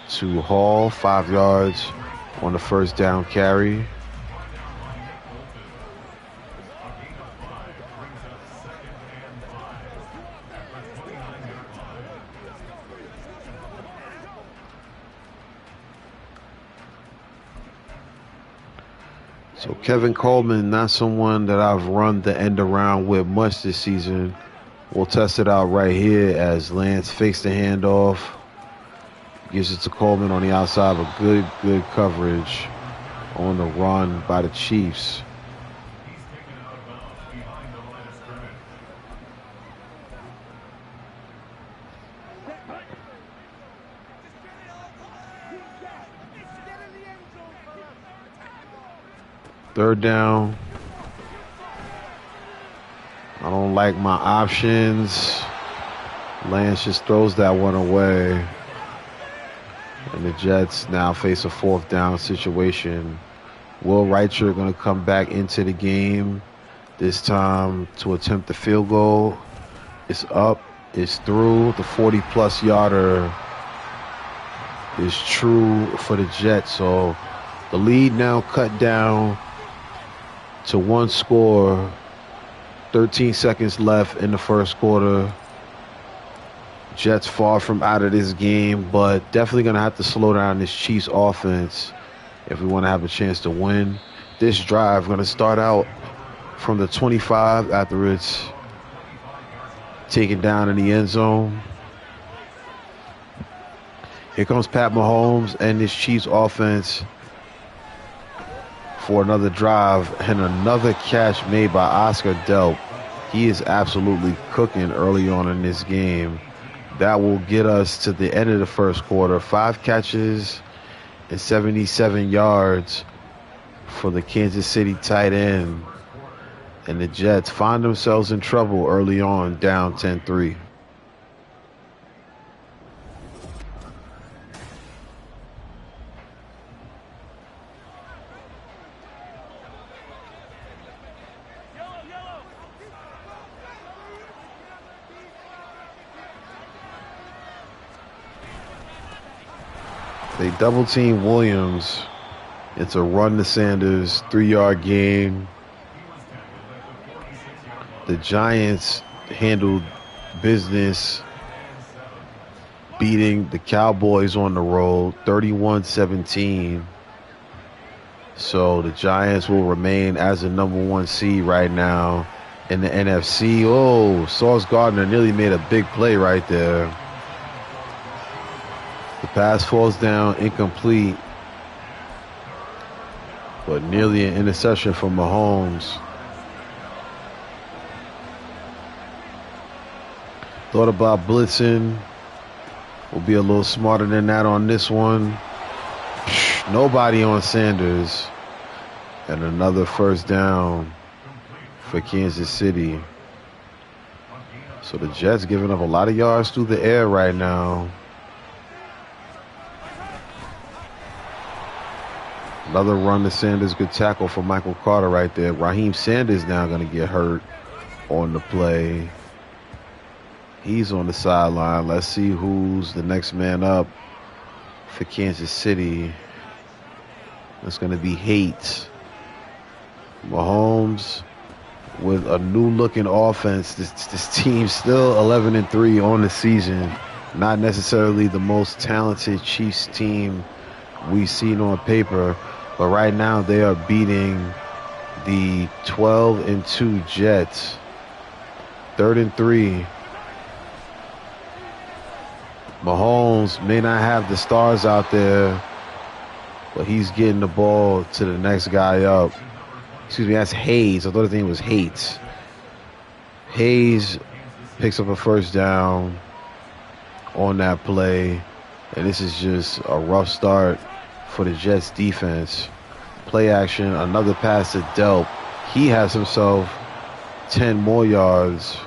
to Hall. 5 yards on the first down carry. So Kevin Coleman, not someone that I've run the end around with much this season. We'll test it out right here as Lance fakes the handoff. Gives it to Coleman on the outside, but good coverage on the run by the Chiefs. Third down. I don't like my options. Lance just throws that one away. And the Jets now face a fourth down situation. Will Reicher going to come back into the game this time to attempt the field goal. It's up. It's through. The 40-plus yarder is true for the Jets. So the lead now cut down to one score. 13 seconds left in the first quarter. Jets far from out of this game, but definitely going to have to slow down this Chiefs offense if we want to have a chance to win. This drive going to start out from the 25 after it's taken down in the end zone. Here comes Pat Mahomes and this Chiefs offense for another drive and another catch made by Oscar Delp. He is absolutely cooking early on in this game. That will get us to the end of the first quarter. 5 catches and 77 yards for the Kansas City tight end. And the Jets find themselves in trouble early on, down 10-3. They double team Williams. It's a run to Sanders, 3-yard gain. The Giants handled business, beating the Cowboys on the road, 31-17. So the Giants will remain as the #1 seed right now in the NFC. Oh, Sauce Gardner nearly made a big play right there. The pass falls down, incomplete, but nearly an interception from Mahomes. Thought about blitzing. We'll be a little smarter than that on this one. Nobody on Sanders. And another first down for Kansas City. So the Jets giving up a lot of yards through the air right now. Another run to Sanders. Good tackle for Michael Carter right there. Raheem Sanders now going to get hurt on the play. He's on the sideline. Let's see who's the next man up for Kansas City. That's going to be Haight. Mahomes with a new-looking offense. This team's still 11-3 on the season. Not necessarily the most talented Chiefs team we've seen on paper, but right now they are beating the 12-2 Jets. 3rd and 3. Mahomes may not have the stars out there, but he's getting the ball to the next guy up. Excuse me, that's Hayes. I thought his name was Haight. Hayes picks up a first down on that play, and this is just a rough start for the Jets defense. Play action, another pass to Delp. He has himself 10 more yards.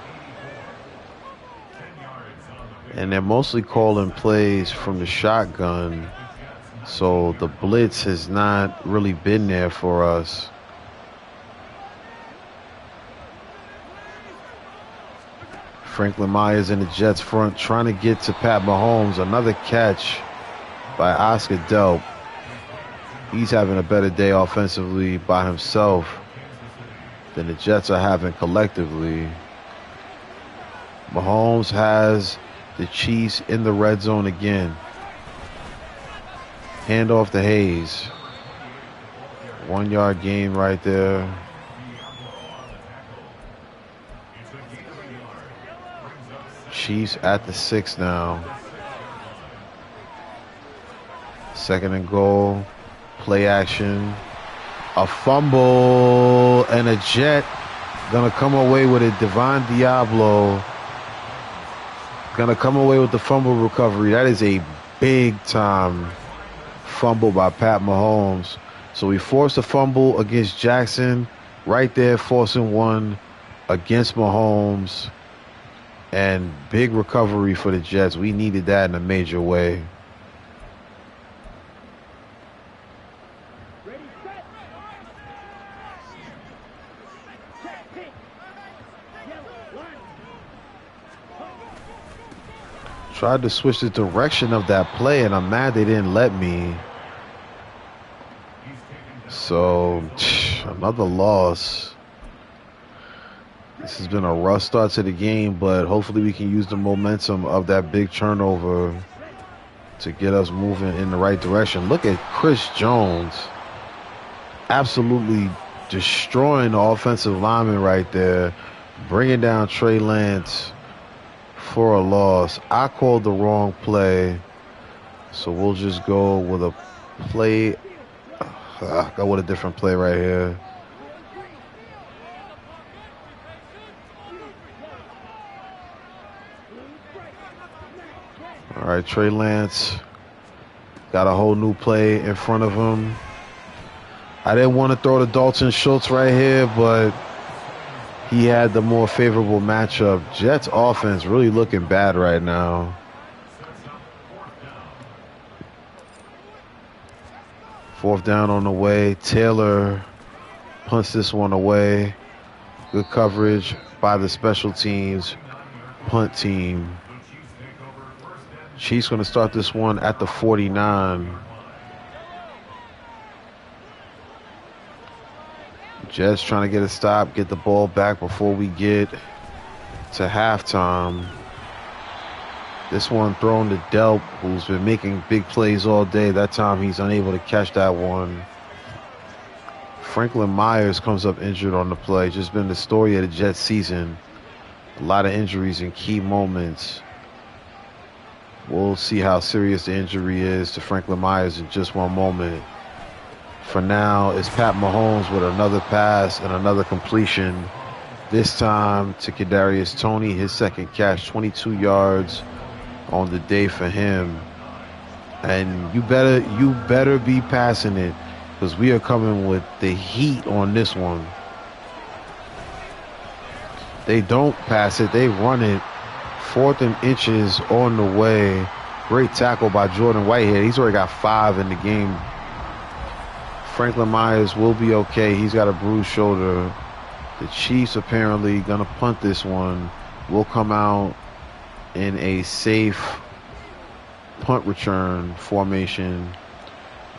And they're mostly calling plays from the shotgun, so the blitz has not really been there for us. Franklin Myers in the Jets front trying to get to Pat Mahomes. Another catch by Oscar Delp. He's having a better day offensively by himself than the Jets are having collectively. Mahomes has the Chiefs in the red zone again. Hand off to Hayes. 1 yard gain right there. Chiefs at the 6 now. 2nd and goal. Play action. A fumble and a Jet gonna come away with it. Devon Diablo gonna come away with the fumble recovery. That is a big time fumble by Pat Mahomes. So we forced a fumble against Jackson. Right there, forcing one against Mahomes. And big recovery for the Jets. We needed that in a major way. Tried to switch the direction of that play, and I'm mad they didn't let me. So, another loss. This has been a rough start to the game, but hopefully we can use the momentum of that big turnover to get us moving in the right direction. Look at Chris Jones absolutely destroying the offensive lineman right there, bringing down Trey Lance for a loss. I called the wrong play, so we'll just go with a play. Go with a different play right here. All right, Trey Lance got a whole new play in front of him. I didn't want to throw to Dalton Schultz right here, but he had the more favorable matchup. Jets offense really looking bad right now. Fourth down on the way. Taylor punts this one away. Good coverage by the special teams punt team. Chiefs going to start this one at the 49. Jets trying to get a stop, get the ball back before we get to halftime. This one thrown to Delp, who's been making big plays all day. That time he's unable to catch that one. Franklin Myers comes up injured on the play. Just been the story of the Jets season. A lot of injuries in key moments. We'll see how serious the injury is to Franklin Myers in just one moment. For now, it's Pat Mahomes with another pass and another completion. This time to Kadarius Toney, his second catch, 22 yards on the day for him. And you better be passing it, because we are coming with the heat on this one. They don't pass it, they run it. 4th and inches on the way. Great tackle by Jordan Whitehead. He's already got 5 in the game. Franklin Myers will be okay. He's got a bruised shoulder. The Chiefs apparently gonna punt this one. We'll come out in a safe punt return formation.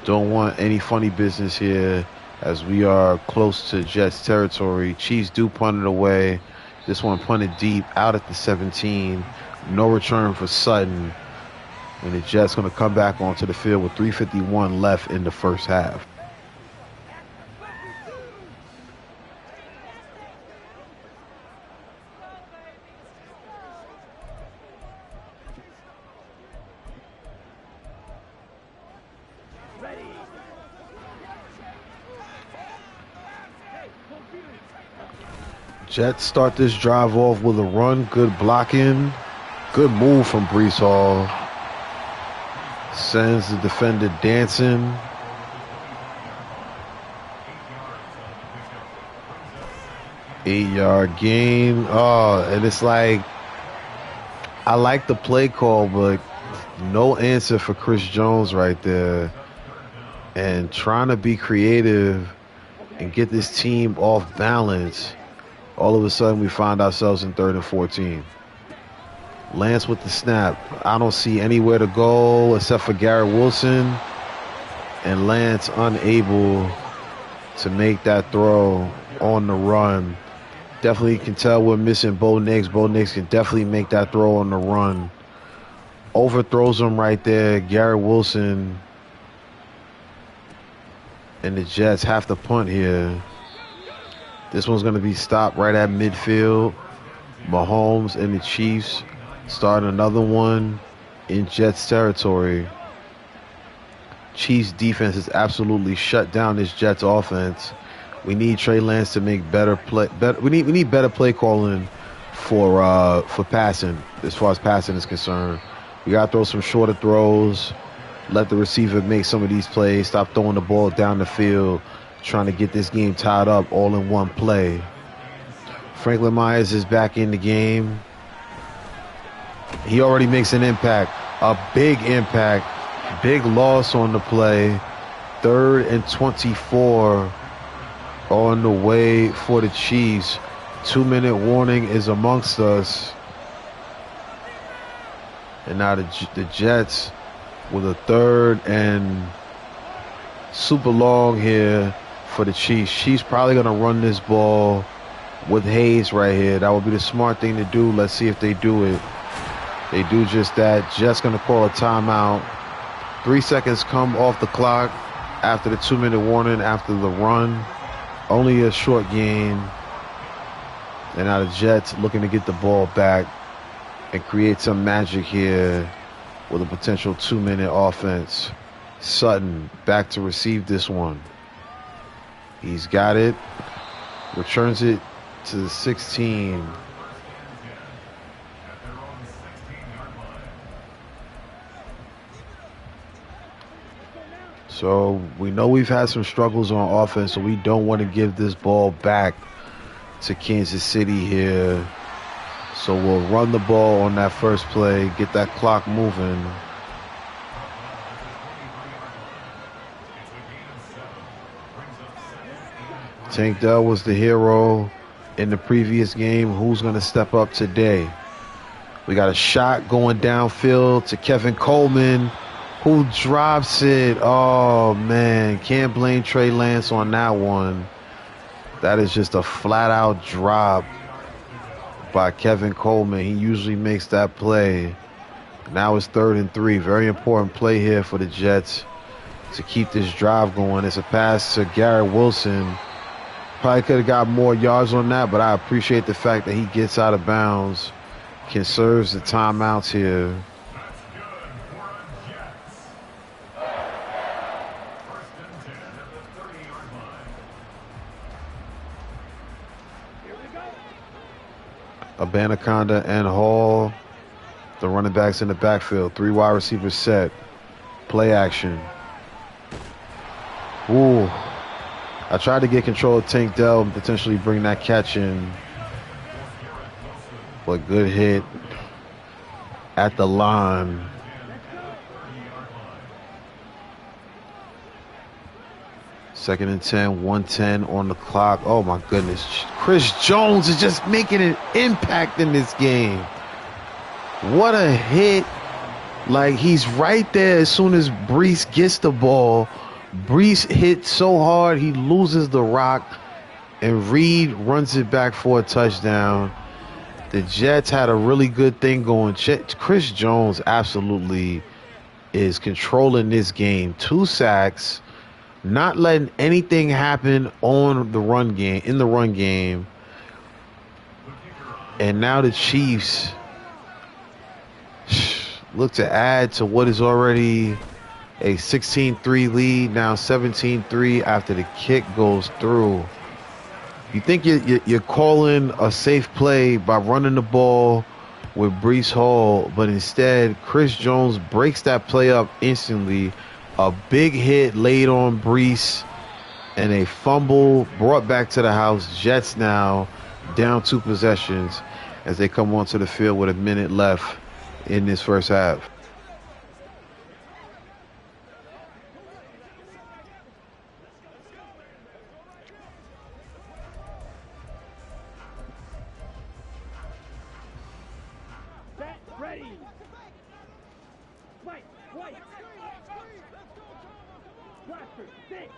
Don't want any funny business here, as we are close to Jets territory. Chiefs do punt it away. This one punted deep out at the 17. No return for Sutton. And the Jets going to come back onto the field with 3:51 left in the first half. Jets start this drive off with a run. Good blocking. Good move from Breece Hall. Sends the defender dancing. Eight-yard gain. Oh, and it's like, I like the play call, but no answer for Chris Jones right there. And trying to be creative and get this team off balance. All of a sudden, we find ourselves in 3rd and 14. Lance with the snap. I don't see anywhere to go except for Garrett Wilson. And Lance unable to make that throw on the run. Definitely can tell we're missing Bo Nix. Bo Nix can definitely make that throw on the run. Overthrows him right there. Garrett Wilson And the Jets have to punt here. This one's going to be stopped right at midfield. Mahomes and the Chiefs starting another one in Jets territory. Chiefs defense has absolutely shut down this Jets offense. We need Trey Lance to make better play. We need better play calling for passing, as far as passing is concerned. We got to throw some shorter throws. Let the receiver make some of these plays. Stop throwing the ball down the field, trying to get this game tied up all in one play. Franklin Myers is back in the game. He already makes an impact, a big impact. Big loss on the play. 3rd and 24 on the way for the Chiefs. 2-minute warning is amongst us. And now the Jets with a 3rd and super long here for the Chiefs. Chiefs probably going to run this ball with Hayes right here. That would be the smart thing to do. Let's see if they do it. They do just that. Jets going to call a timeout. 3 seconds come off the clock after the 2-minute warning, after the run. Only a short game. And now the Jets looking to get the ball back and create some magic here with a potential 2-minute offense. Sutton back to receive this one. He's got it. Returns it to the 16. So we know we've had some struggles on offense, so we don't want to give this ball back to Kansas City here. So we'll run the ball on that first play, get that clock moving. Tank Dell was the hero in the previous game. Who's going to step up today? We got a shot going downfield to Kevin Coleman, who drops it. Oh, man. Can't blame Trey Lance on that one. That is just a flat-out drop by Kevin Coleman. He usually makes that play. Now it's 3rd and 3. Very important play here for the Jets to keep this drive going. It's a pass to Garrett Wilson. Probably could have got more yards on that, but I appreciate the fact that he gets out of bounds, conserves the timeouts here. Abanaconda and Hall, the running backs in the backfield. 3 wide receivers set. Play action. Ooh. I tried to get control of Tank Dell and potentially bring that catch in. But good hit at the line. Second and 10, 1:10 on the clock. Oh my goodness. Chris Jones is just making an impact in this game. What a hit. Like, he's right there as soon as Brees gets the ball. Brees hit so hard he loses the rock, and Reed runs it back for a touchdown. The Jets had a really good thing going. Chris Jones absolutely is controlling this game. 2 sacks. Not letting anything happen on the run game, in the run game. And now the Chiefs look to add to what is already a 16-3 lead, now 17-3 after the kick goes through. You think you're calling a safe play by running the ball with Brees Hall, but instead Chris Jones breaks that play up instantly. A big hit laid on Brees and a fumble brought back to the house. Jets now down 2 possessions as they come onto the field with a minute left in this first half. Ready. White. Blaster, six.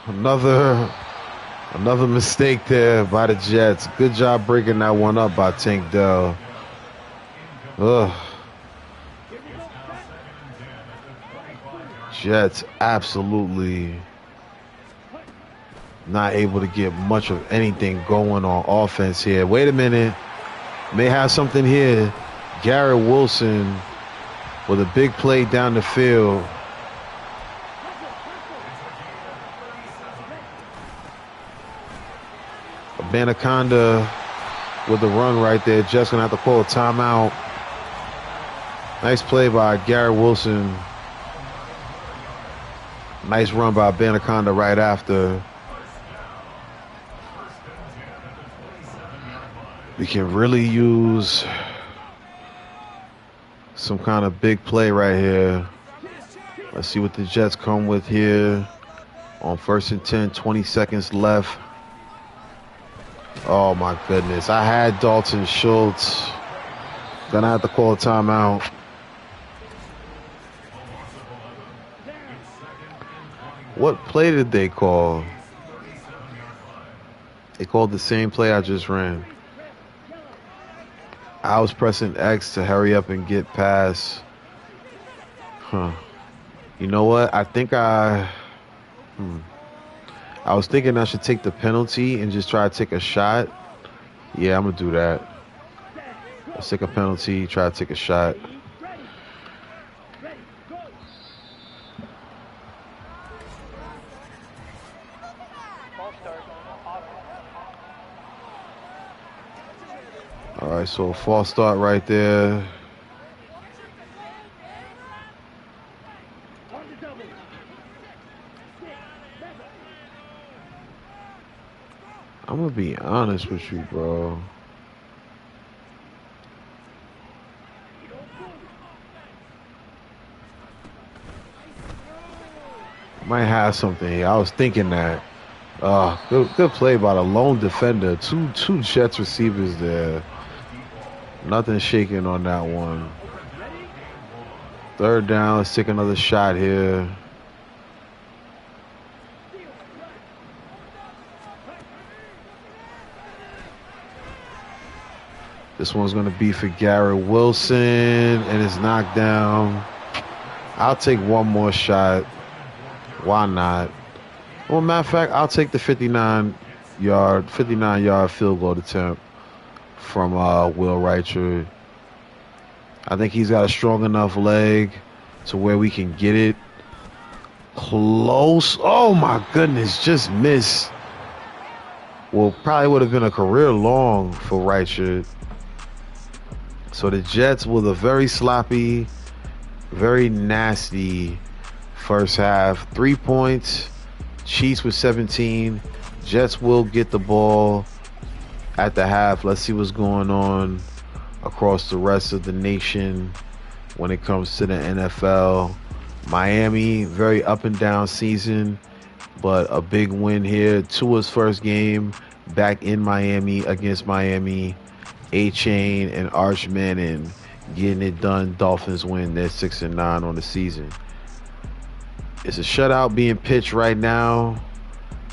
Another mistake there by the Jets. Good job breaking that one up by Tank Dell. Ugh. Jets absolutely not able to get much of anything going on offense here. Wait a minute. May have something here. Garrett Wilson with a big play down the field. Anaconda with the run right there. Jets going to have to call a timeout. Nice play by Garrett Wilson. Nice run by Anaconda right after. We can really use some kind of big play right here. Let's see what the Jets come with here on 1st and 10, 20 seconds left. Oh my goodness. I had Dalton Schultz. Gonna have to call a timeout. What play did they call? They called the same play I just ran. I was pressing X to hurry up and get past. You know what? I think I was thinking I should take the penalty and just try to take a shot. Yeah, I'm going to do that. Let's take a penalty, try to take a shot. All right, so a false start right there. I'm going to be honest with you, bro. Might have something here. I was thinking that. Good play by the lone defender. Two Jets receivers there. Nothing shaking on that one. 3rd down. Let's take another shot here. This one's going to be for Garrett Wilson, and it's knocked down. I'll take one more shot. Why not? Well, matter of fact, I'll take the 59-yard field goal attempt from Will Reichard. I think he's got a strong enough leg to where we can get it close. Oh, my goodness, just missed. Well, probably would have been a career long for Reichard. So the Jets with a very sloppy, very nasty first half. 3 points. Chiefs with 17. Jets will get the ball at the half. Let's see what's going on across the rest of the nation when it comes to the NFL. Miami, very up and down season, but a big win here. Tua's first game back in Miami against Miami. A-Chain and Arch Manning getting it done. Dolphins win. They're 6-9 on the season. It's a shutout being pitched right now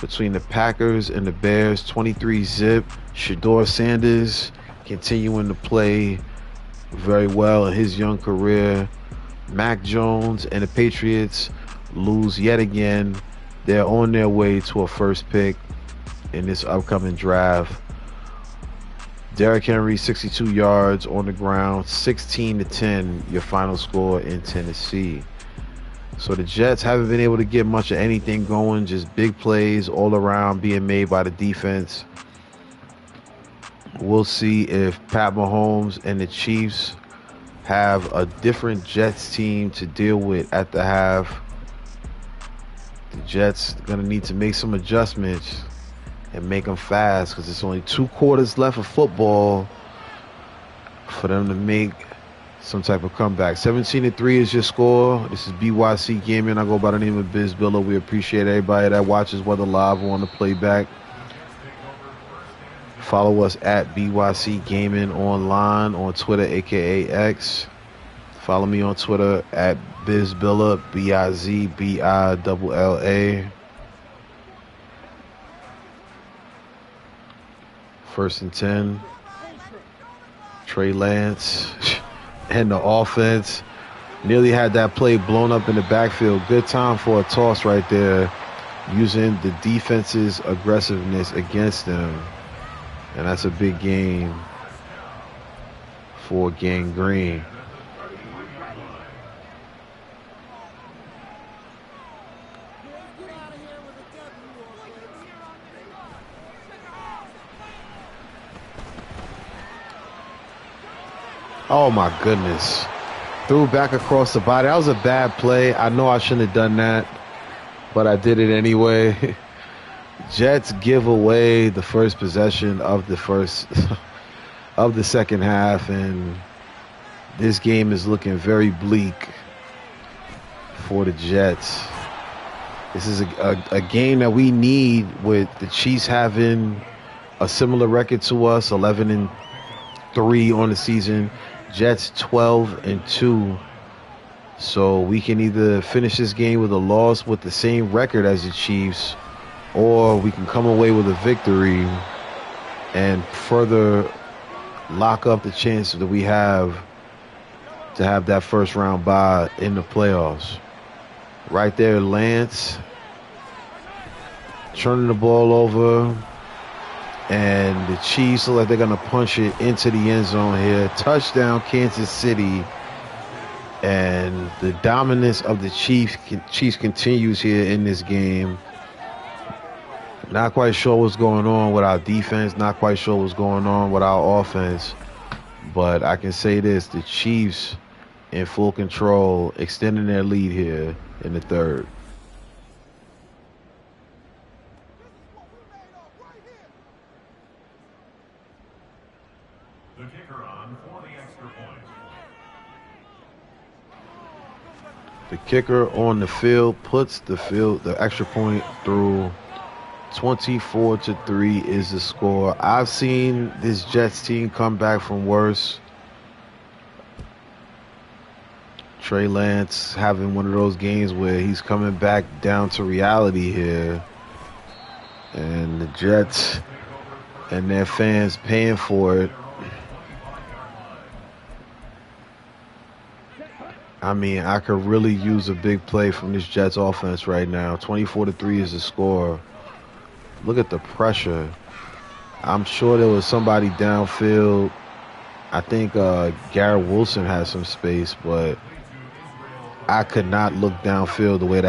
between the Packers and the Bears. 23-zip. Shedeur Sanders continuing to play very well in his young career. Mac Jones and the Patriots lose yet again. They're on their way to a first pick in this upcoming draft. Derrick Henry, 62 yards on the ground, 16-10, your final score in Tennessee. So the Jets haven't been able to get much of anything going, just big plays all around being made by the defense. We'll see if Pat Mahomes and the Chiefs have a different Jets team to deal with at the half. The Jets are going to need to make some adjustments and make them fast because it's only 2 quarters left of football for them to make some type of comeback. 17-3 is your score. This is BYC Gaming. I go by the name of Biz Billa. We appreciate everybody that watches, whether live or on the playback. Follow us at BYC Gaming online on Twitter, aka X. Follow me on Twitter at BizBilla, BIZBILLA. 1st and 10. Trey Lance and the offense. Nearly had that play blown up in the backfield. Good time for a toss right there, using the defense's aggressiveness against them. And that's a big game for Gang Green. Oh my goodness. Threw back across the body. That was a bad play. I know I shouldn't have done that, but I did it anyway. Jets give away the first possession of the second half, and this game is looking very bleak for the Jets. This is a game that we need, with the Chiefs having a similar record to us, 11-3 on the season. Jets 12-2. So we can either finish this game with a loss with the same record as the Chiefs, or we can come away with a victory and further lock up the chance that we have to have that first round bye in the playoffs. Right there, Lance turning the ball over, and the Chiefs look like they're going to punch it into the end zone here. Touchdown, Kansas City. And the dominance of the Chiefs continues here in this game. Not quite sure what's going on with our defense. Not quite sure what's going on with our offense. But I can say this, the Chiefs in full control, extending their lead here in the third. The kicker on for the extra point. The kicker on the field puts the extra point through. 24-3 is the score. I've seen this Jets team come back from worse. Trey Lance having one of those games where he's coming back down to reality here. And the Jets and their fans paying for it. I mean, I could really use a big play from this Jets offense right now. 24-3 is the score. Look at the pressure. I'm sure there was somebody downfield. I think Garrett Wilson has some space, but I could not look downfield the way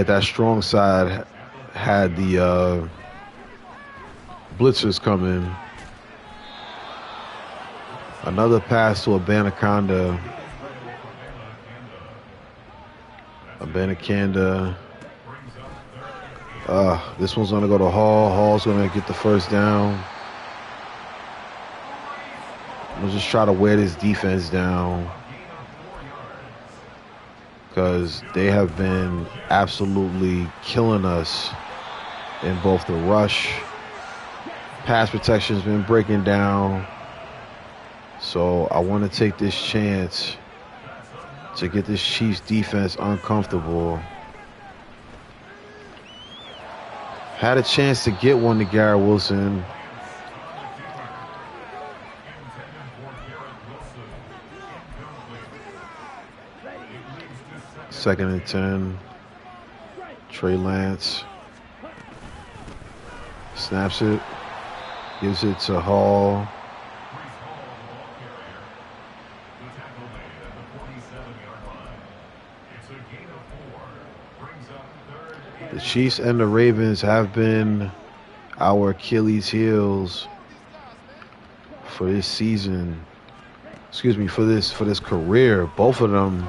that strong side had the blitzers coming. Another pass to Abanikanda. This one's going to go to Hall. Hall's going to get the first down. We'll just try to wear this defense down, because they have been absolutely killing us in both the rush. Pass protection's been breaking down. So I want to take this chance to get this Chiefs defense uncomfortable. Had a chance to get one to Garrett Wilson. Second and 10. Trey Lance snaps it, gives it to Hall. The Chiefs and the Ravens have been our Achilles heels for this season. Excuse me, for this career. Both of them,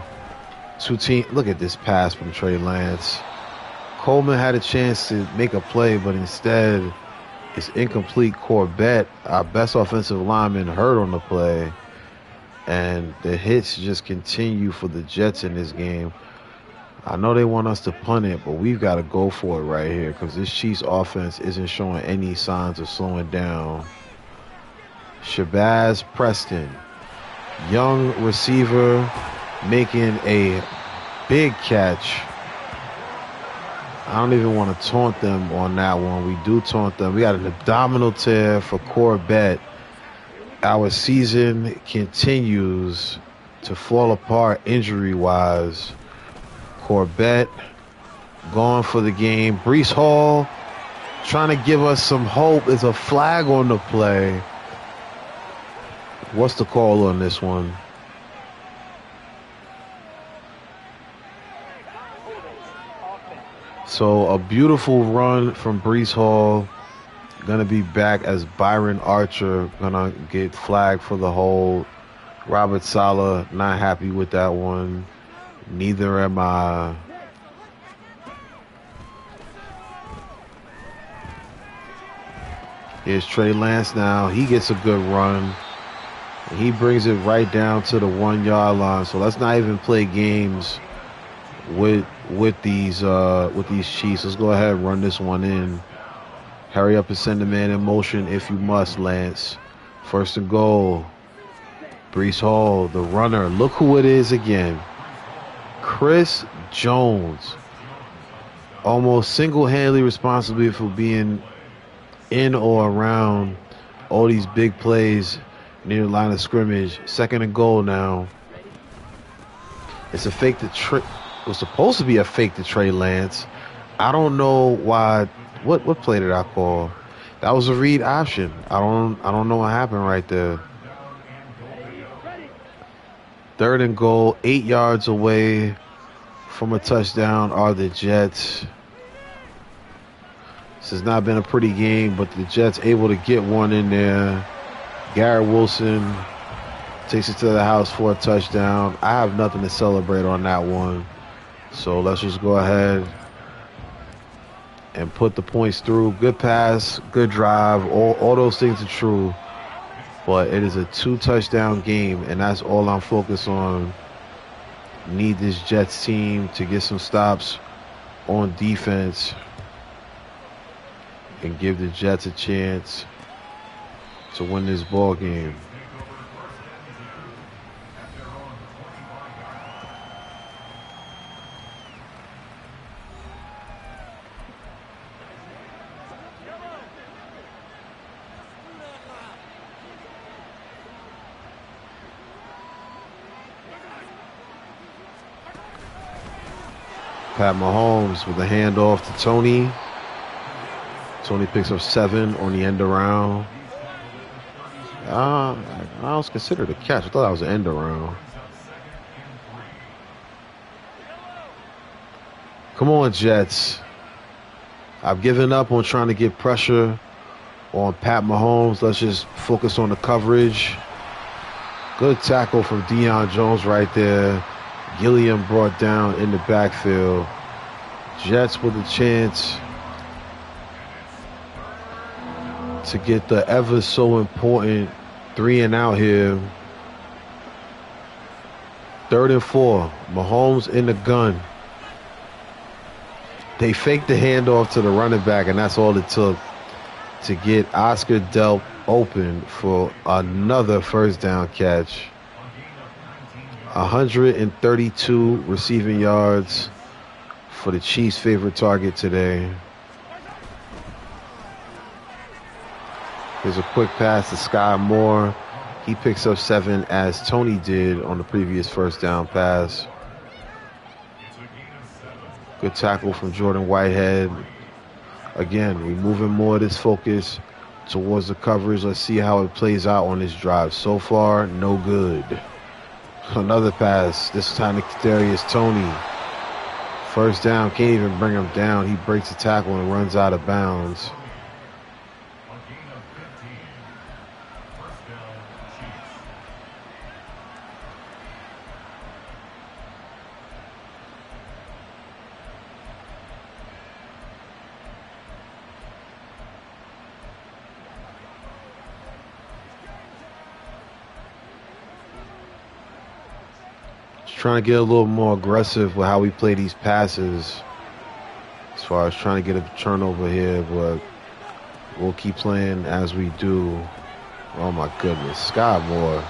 two teams. Look at this pass from Trey Lance. Coleman had a chance to make a play, but instead it's incomplete. Corbett, our best offensive lineman, hurt on the play. And the hits just continue for the Jets in this game. I know they want us to punt it, but we've got to go for it right here, because this Chiefs offense isn't showing any signs of slowing down. Shabazz Preston, young receiver, making a big catch. I don't even want to taunt them on that one. We do taunt them. We got an abdominal tear for Corbett our season continues to fall apart injury-wise. Corbett gone for the game. Breece Hall trying to give us some hope. There's a flag on the play. What's the call on this one? So a beautiful run from Breece Hall. Gonna be back as Byron Archer. Gonna get flagged for the hold. Robert Saleh not happy with that one. Neither am I. Here's Trey Lance now. He gets a good run. He brings it right down to the 1 yard line. So let's not even play games with these Chiefs. Let's go ahead and run this one in. Hurry up and send the man in motion if you must, Lance. First and goal. Breece Hall, the runner. Look who it is again. Chris Jones. Almost single-handedly responsible for being in or around all these big plays near the line of scrimmage. Second and goal now. It's a fake to Trey. It was supposed to be a fake to Trey Lance. I don't know why. What play did I call? That was a read option. I don't know what happened right there. Third and goal, 8 yards away from a touchdown are the Jets. This has not been a pretty game, but the Jets able to get one in there. Garrett Wilson takes it to the house for a touchdown. I have nothing to celebrate on that one. So let's just go ahead and put the points through. Good pass, good drive. All those things are true. But it is a 2-touchdown game, and that's all I'm focused on. Need this Jets team to get some stops on defense and give the Jets a chance to win this ball game. Pat Mahomes with a handoff to Tony. Tony picks up 7 on the end around. I was considered a catch. I thought that was an end around. Come on, Jets. I've given up on trying to get pressure on Pat Mahomes. Let's just focus on the coverage. Good tackle from Deion Jones right there. Gilliam brought down in the backfield. Jets with a chance to get the ever so important 3 and out here. 3rd and 4. Mahomes in the gun. They faked the handoff to the running back, and that's all it took to get Oscar Delp open for another first down catch. 132 receiving yards for the Chiefs' favorite target today. Here's a quick pass to Sky Moore. He picks up 7 as Tony did on the previous first down pass. Good tackle from Jordan Whitehead. Again, we're moving more of this focus towards the coverage. Let's see how it plays out on this drive. So far, no good. Another pass, this time to Kadarius Toney. First down, can't even bring him down. He breaks the tackle and runs out of bounds. Trying to get a little more aggressive with how we play these passes as far as trying to get a turnover here, but we'll keep playing as we do. Oh my goodness, Sky Moore.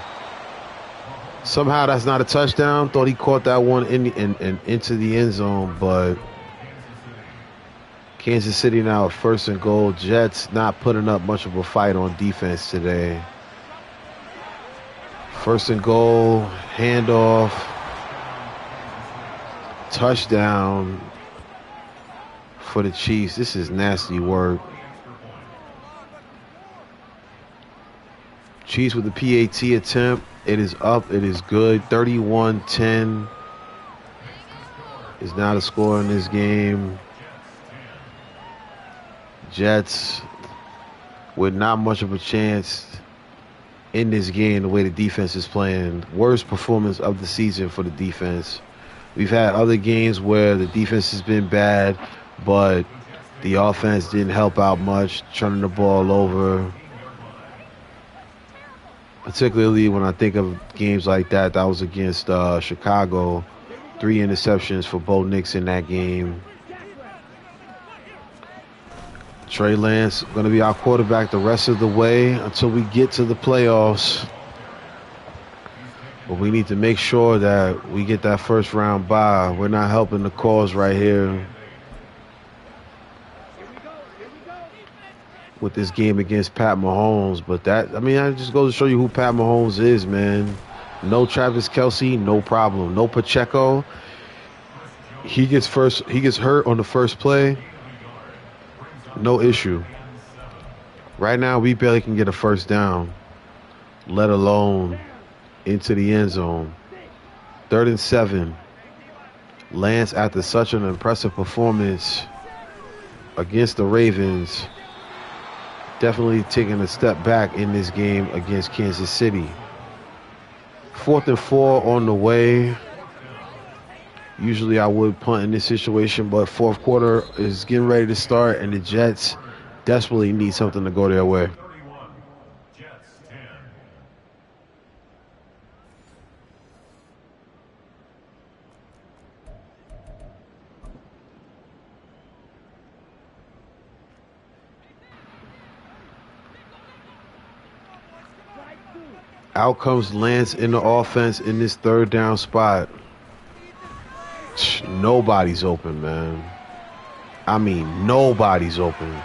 Somehow that's not a touchdown. Thought he caught that one into the end zone, but Kansas City now at 1st and goal. Jets not putting up much of a fight on defense today. First and goal, handoff, touchdown for the Chiefs. This is nasty work. Chiefs with the PAT attempt. It is up. It is good. 31-10 is now the score in this game. Jets with not much of a chance in this game the way the defense is playing. Worst performance of the season for the defense. We've had other games where the defense has been bad, but the offense didn't help out much, turning the ball over. Particularly when I think of games like that, that was against Chicago. 3 interceptions for Bo Nix in that game. Trey Lance going to be our quarterback the rest of the way until we get to the playoffs. But we need to make sure that we get that first round bye. We're not helping the cause right here with this game against Pat Mahomes. But that just goes to show you who Pat Mahomes is, man. No Travis Kelce, no problem. No Pacheco. He gets hurt on the first play. No issue. Right now, we barely can get a first down, let alone into the end zone. 3rd and 7. Lance, after such an impressive performance against the Ravens, definitely taking a step back in this game against Kansas City. 4th and 4 on the way. Usually I would punt in this situation, but fourth quarter is getting ready to start, and the Jets desperately need something to go their way. Out comes Lance in the offense in this 3rd down spot. Nobody's open, man. I mean, nobody's open.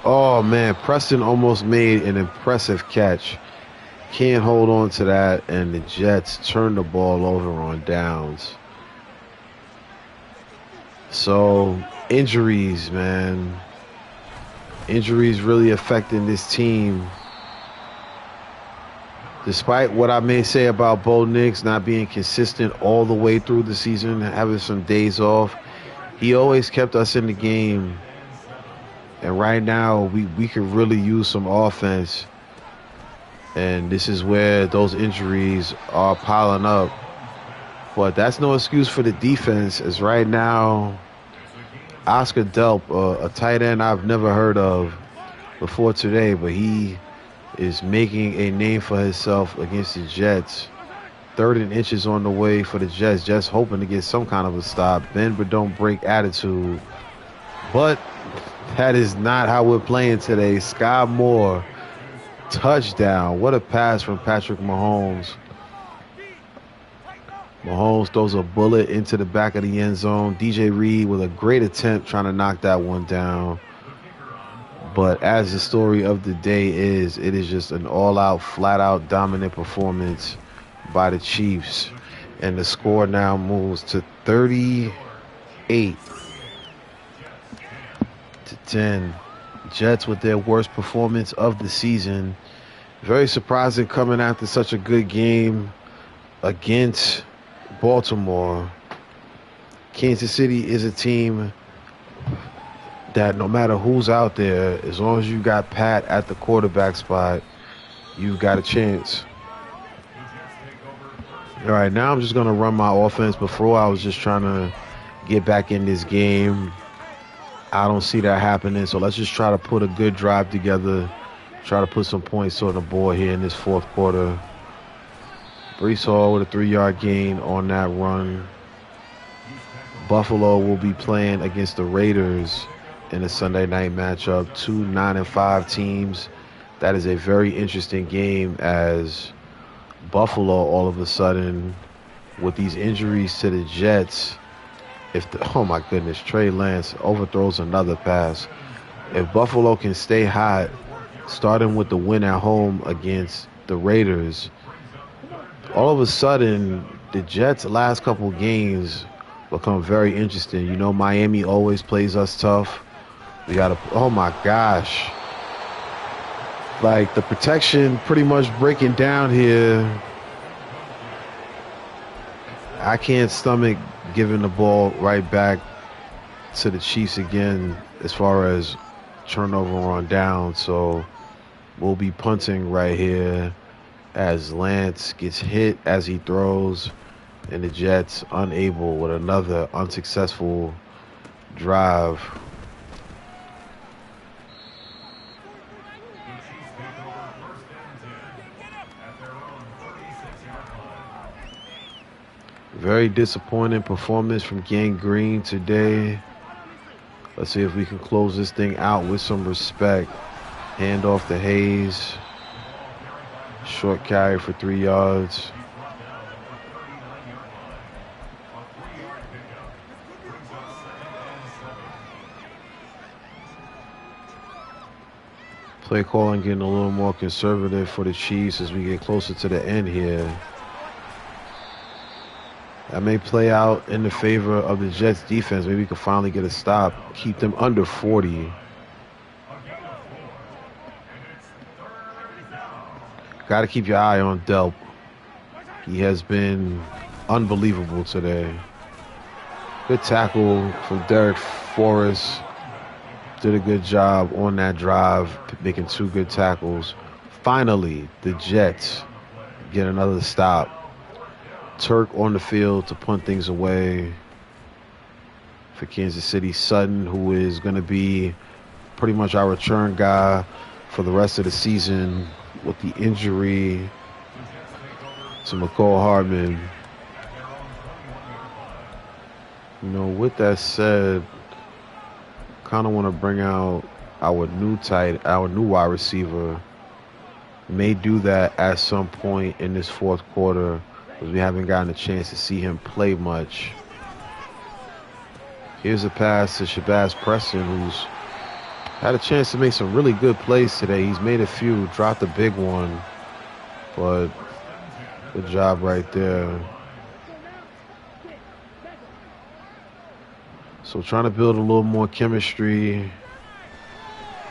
Oh, man. Preston almost made an impressive catch. Can't hold on to that, and the Jets turn the ball over on downs. So, injuries, man. Injuries really affecting this team. Despite what I may say about Bo Nix not being consistent all the way through the season, having some days off, he always kept us in the game. And right now, we could really use some offense. And this is where those injuries are piling up. But that's no excuse for the defense, as right now, Oscar Delp, a tight end I've never heard of before today, but he is making a name for himself against the Jets. 3rd and inches on the way for the Jets, just hoping to get some kind of a stop. Bend but don't break attitude. But that is not how we're playing today. Sky Moore, touchdown. What a pass from Patrick Mahomes. Mahomes throws a bullet into the back of the end zone. DJ Reed with a great attempt trying to knock that one down. But as the story of the day is, it is just an all-out, flat-out dominant performance by the Chiefs. And the score now moves to 38-10. Jets with their worst performance of the season. Very surprising coming after such a good game against Baltimore. Kansas City is a team that no matter who's out there, as long as you got Pat at the quarterback spot, you've got a chance. All right, now I'm just going to run my offense. Before, I was just trying to get back in this game. I don't see that happening, so let's just try to put a good drive together, try to put some points on the board here in this fourth quarter. Breece Hall with a 3-yard gain on that run. Buffalo will be playing against the Raiders in a Sunday night matchup. 2 9-5 teams. That is a very interesting game, as Buffalo all of a sudden, with these injuries to the Jets, oh my goodness, Trey Lance overthrows another pass. If Buffalo can stay hot, starting with the win at home against the Raiders, all of a sudden, the Jets' last couple games become very interesting. You know, Miami always plays us tough. We got to, oh my gosh. Like, the protection pretty much breaking down here. I can't stomach giving the ball right back to the Chiefs again as far as turnover on down. So we'll be punting right here as Lance gets hit as he throws, and the Jets unable with another unsuccessful drive. The Chiefs take over 1st and 10 at their own 36-yard line. Very disappointing performance from Gang Green today. Let's see if we can close this thing out with some respect. Hand off to Hayes. Short carry for 3 yards. Brought down at the 39-yard line. A 3-yard pickup brings up 2nd and 7. Play calling getting a little more conservative for the Chiefs as we get closer to the end here. That may play out in the favor of the Jets defense. Maybe we can finally get a stop, keep them under 40. A gain of 4, and it's 3rd down. Got to keep your eye on Delp. He has been unbelievable today. Good tackle from Derek Forrest. Did a good job on that drive, making 2 good tackles. Finally, the Jets get another stop. Turk on the field to punt things away for Kansas City. Sutton, who is going to be pretty much our return guy for the rest of the season with the injury to McCall Hardman. You know, with that said, kind of want to bring out our new wide receiver. May do that at some point in this 4th quarter, because we haven't gotten a chance to see him play much. Here's a pass to Shabazz Preston, who's had a chance to make some really good plays today. He's made a few, dropped a big one, but good job right there. So trying to build a little more chemistry.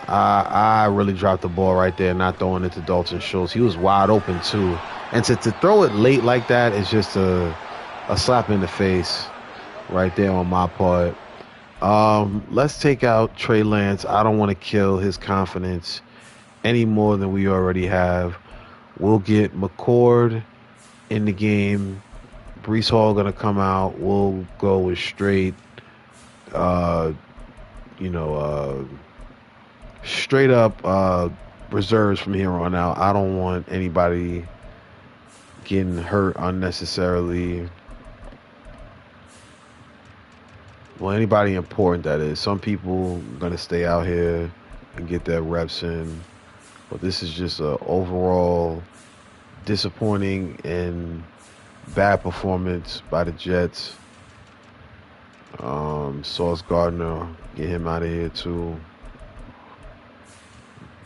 I really dropped the ball right there, not throwing it to Dalton Schultz. He was wide open too. And to throw it late like that is just a slap in the face right there on my part. Let's take out Trey Lance. I don't want to kill his confidence any more than we already have. We'll get McCord in the game. Breece Hall going to come out. We'll go with straight, straight up reserves from here on out. I don't want anybody getting hurt unnecessarily. Well, anybody important, that is. Some people are going to stay out here and get their reps in. But this is just a overall disappointing and bad performance by the Jets. Sauce Gardner, get him out of here too.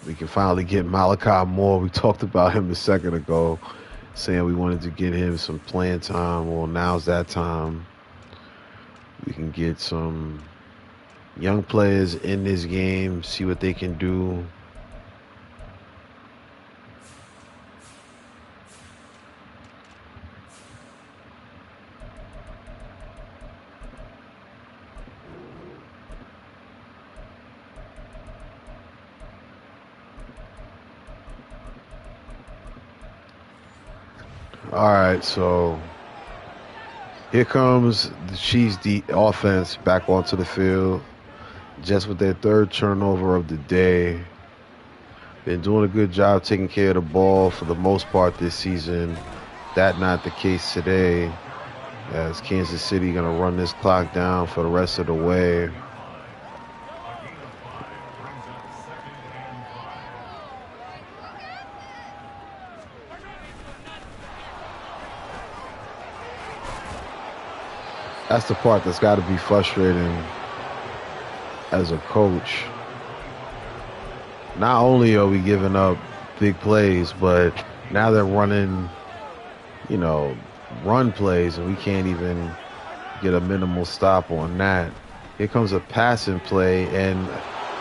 We can finally get Malachi Moore. We talked about him a second ago, saying we wanted to get him some playing time. Well, now's that time. We can get some young players in this game, see what they can do. All right, so here comes the Chiefs offense back onto the field, just with their 3rd turnover of the day. Been doing a good job taking care of the ball for the most part this season. That not the case today, as Kansas City going to run this clock down for the rest of the way. That's the part that's got to be frustrating as a coach. Not only are we giving up big plays, but now they're running, you know, run plays, and we can't even get a minimal stop on that. Here comes a passing play, and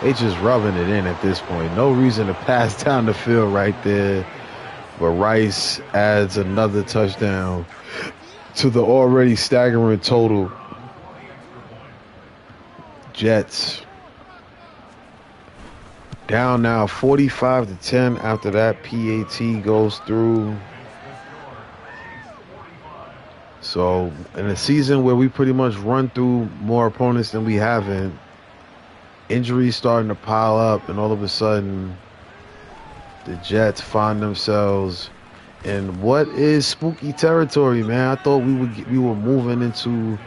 they just rubbing it in at this point. No reason to pass down the field right there. But Rice adds another touchdown to the already staggering total. Jets down now 45-10 after that PAT goes through. So in a season where we pretty much run through more opponents than we haven't, injuries starting to pile up, and all of a sudden the Jets find themselves in what is spooky territory, man. I thought we were moving into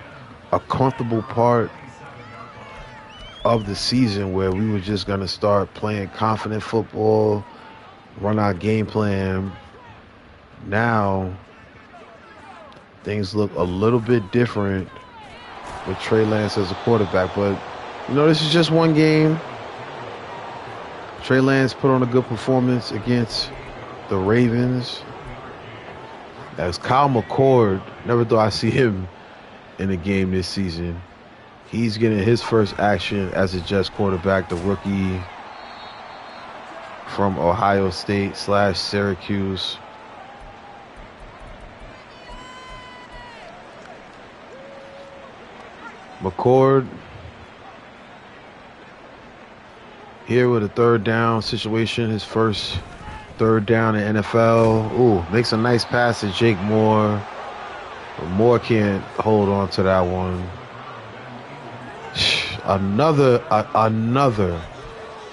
a comfortable part of the season where we were just going to start playing confident football, run our game plan. Now things look a little bit different with Trey Lance as a quarterback, but this is just one game. Trey Lance put on a good performance against the Ravens. As Kyle McCord, never thought I'd see him in a game this season. He's getting his first action as a Jets quarterback, the rookie from Ohio State / Syracuse. McCord here with a third down situation, his first third down in NFL. Ooh, makes a nice pass to Jake Moore. But Moore can't hold on to that one. Another,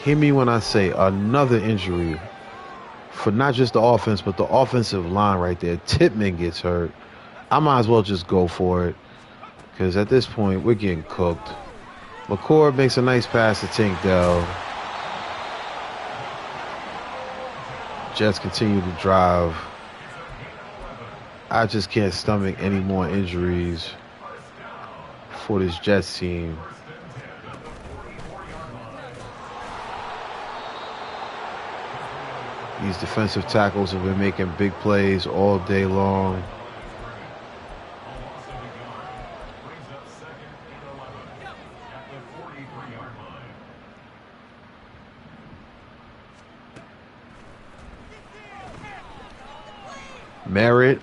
hear me when I say another injury for not just the offense, but the offensive line right there. Tippmann gets hurt. I might as well just go for it, because at this point, we're getting cooked. McCord makes a nice pass to Tank Dell. Jets continue to drive. I just can't stomach any more injuries for this Jets team. These defensive tackles have been making big plays all day long. Merritt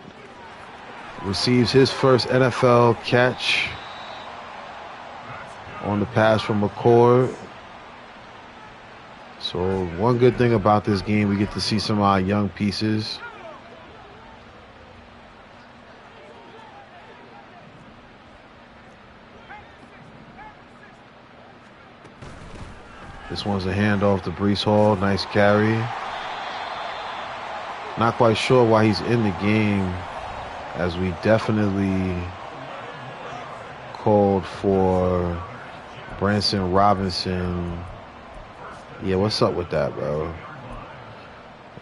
receives his first NFL catch on the pass from McCord. So one good thing about this game, we get to see some of our young pieces. This one's a handoff to Breece Hall. Nice carry. Not quite sure why he's in the game, as we definitely called for Branson Robinson. Yeah, what's up with that, bro?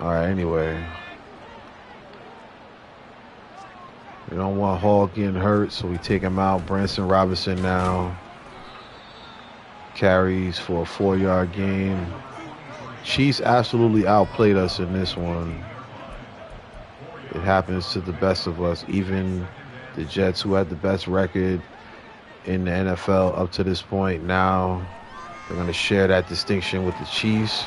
All right, anyway. We don't want Hall getting hurt, so we take him out. Branson Robinson now carries for a 4-yard gain. Chiefs absolutely outplayed us in this one. It happens to the best of us, even the Jets, who had the best record in the NFL up to this point. Now they're going to share that distinction with the Chiefs.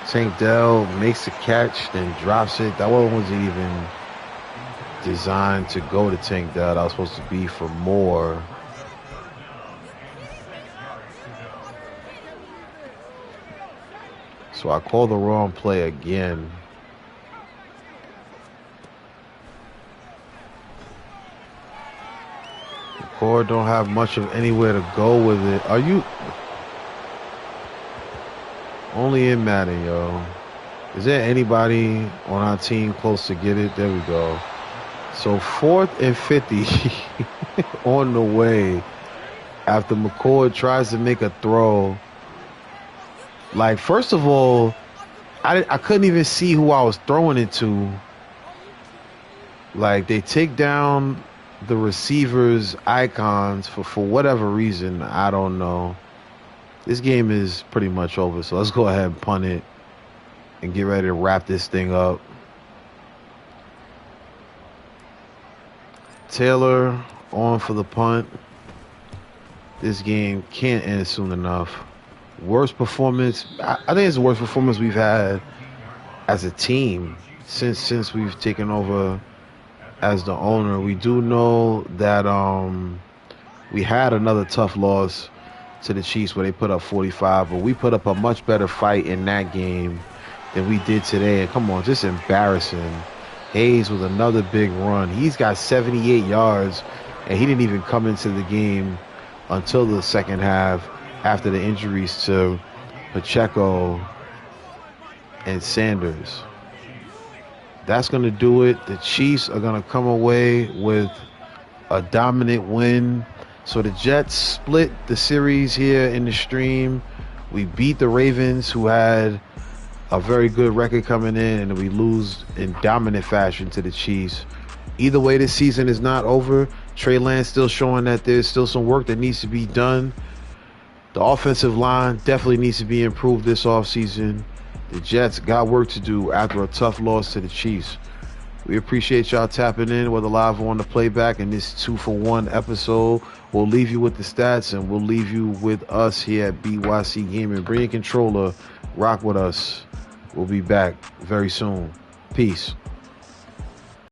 Tank Dell makes the catch, then drops it. That one wasn't even designed to go to Tank Dell. That was supposed to be for Moore. So I called the wrong play again. McCord don't have much of anywhere to go with it. Are you only in Madden, yo? Is there anybody on our team close to get it? There we go. So 4th and 50 on the way after McCord tries to make a throw. Like, first of all, I couldn't even see who I was throwing it to. Like, they take down the receivers' icons for whatever reason. I don't know. This game is pretty much over, so let's go ahead and punt it and get ready to wrap this thing up. Taylor on for the punt. This game can't end soon enough. Worst performance. I think it's the worst performance we've had as a team since we've taken over as the owner. We do know that we had another tough loss to the Chiefs where they put up 45, but we put up a much better fight in that game than we did today. And come on, just embarrassing. Hayes with another big run. He's got 78 yards, and he didn't even come into the game until the second half after the injuries to Pacheco and Sanders. That's going to do it. The Chiefs are going to come away with a dominant win. So the Jets split the series here in the stream. We beat the Ravens, who had a very good record coming in, and we lose in dominant fashion to the Chiefs. Either way, this season is not over. Trey Lance still showing that there's still some work that needs to be done. The offensive line definitely needs to be improved this offseason. The Jets got work to do after a tough loss to the Chiefs. We appreciate y'all tapping in, whether live or on the playback, in this 2-for-1 episode. We'll leave you with the stats, and we'll leave you with us here at BYC Gaming. Bring your controller. Rock with us. We'll be back very soon. Peace.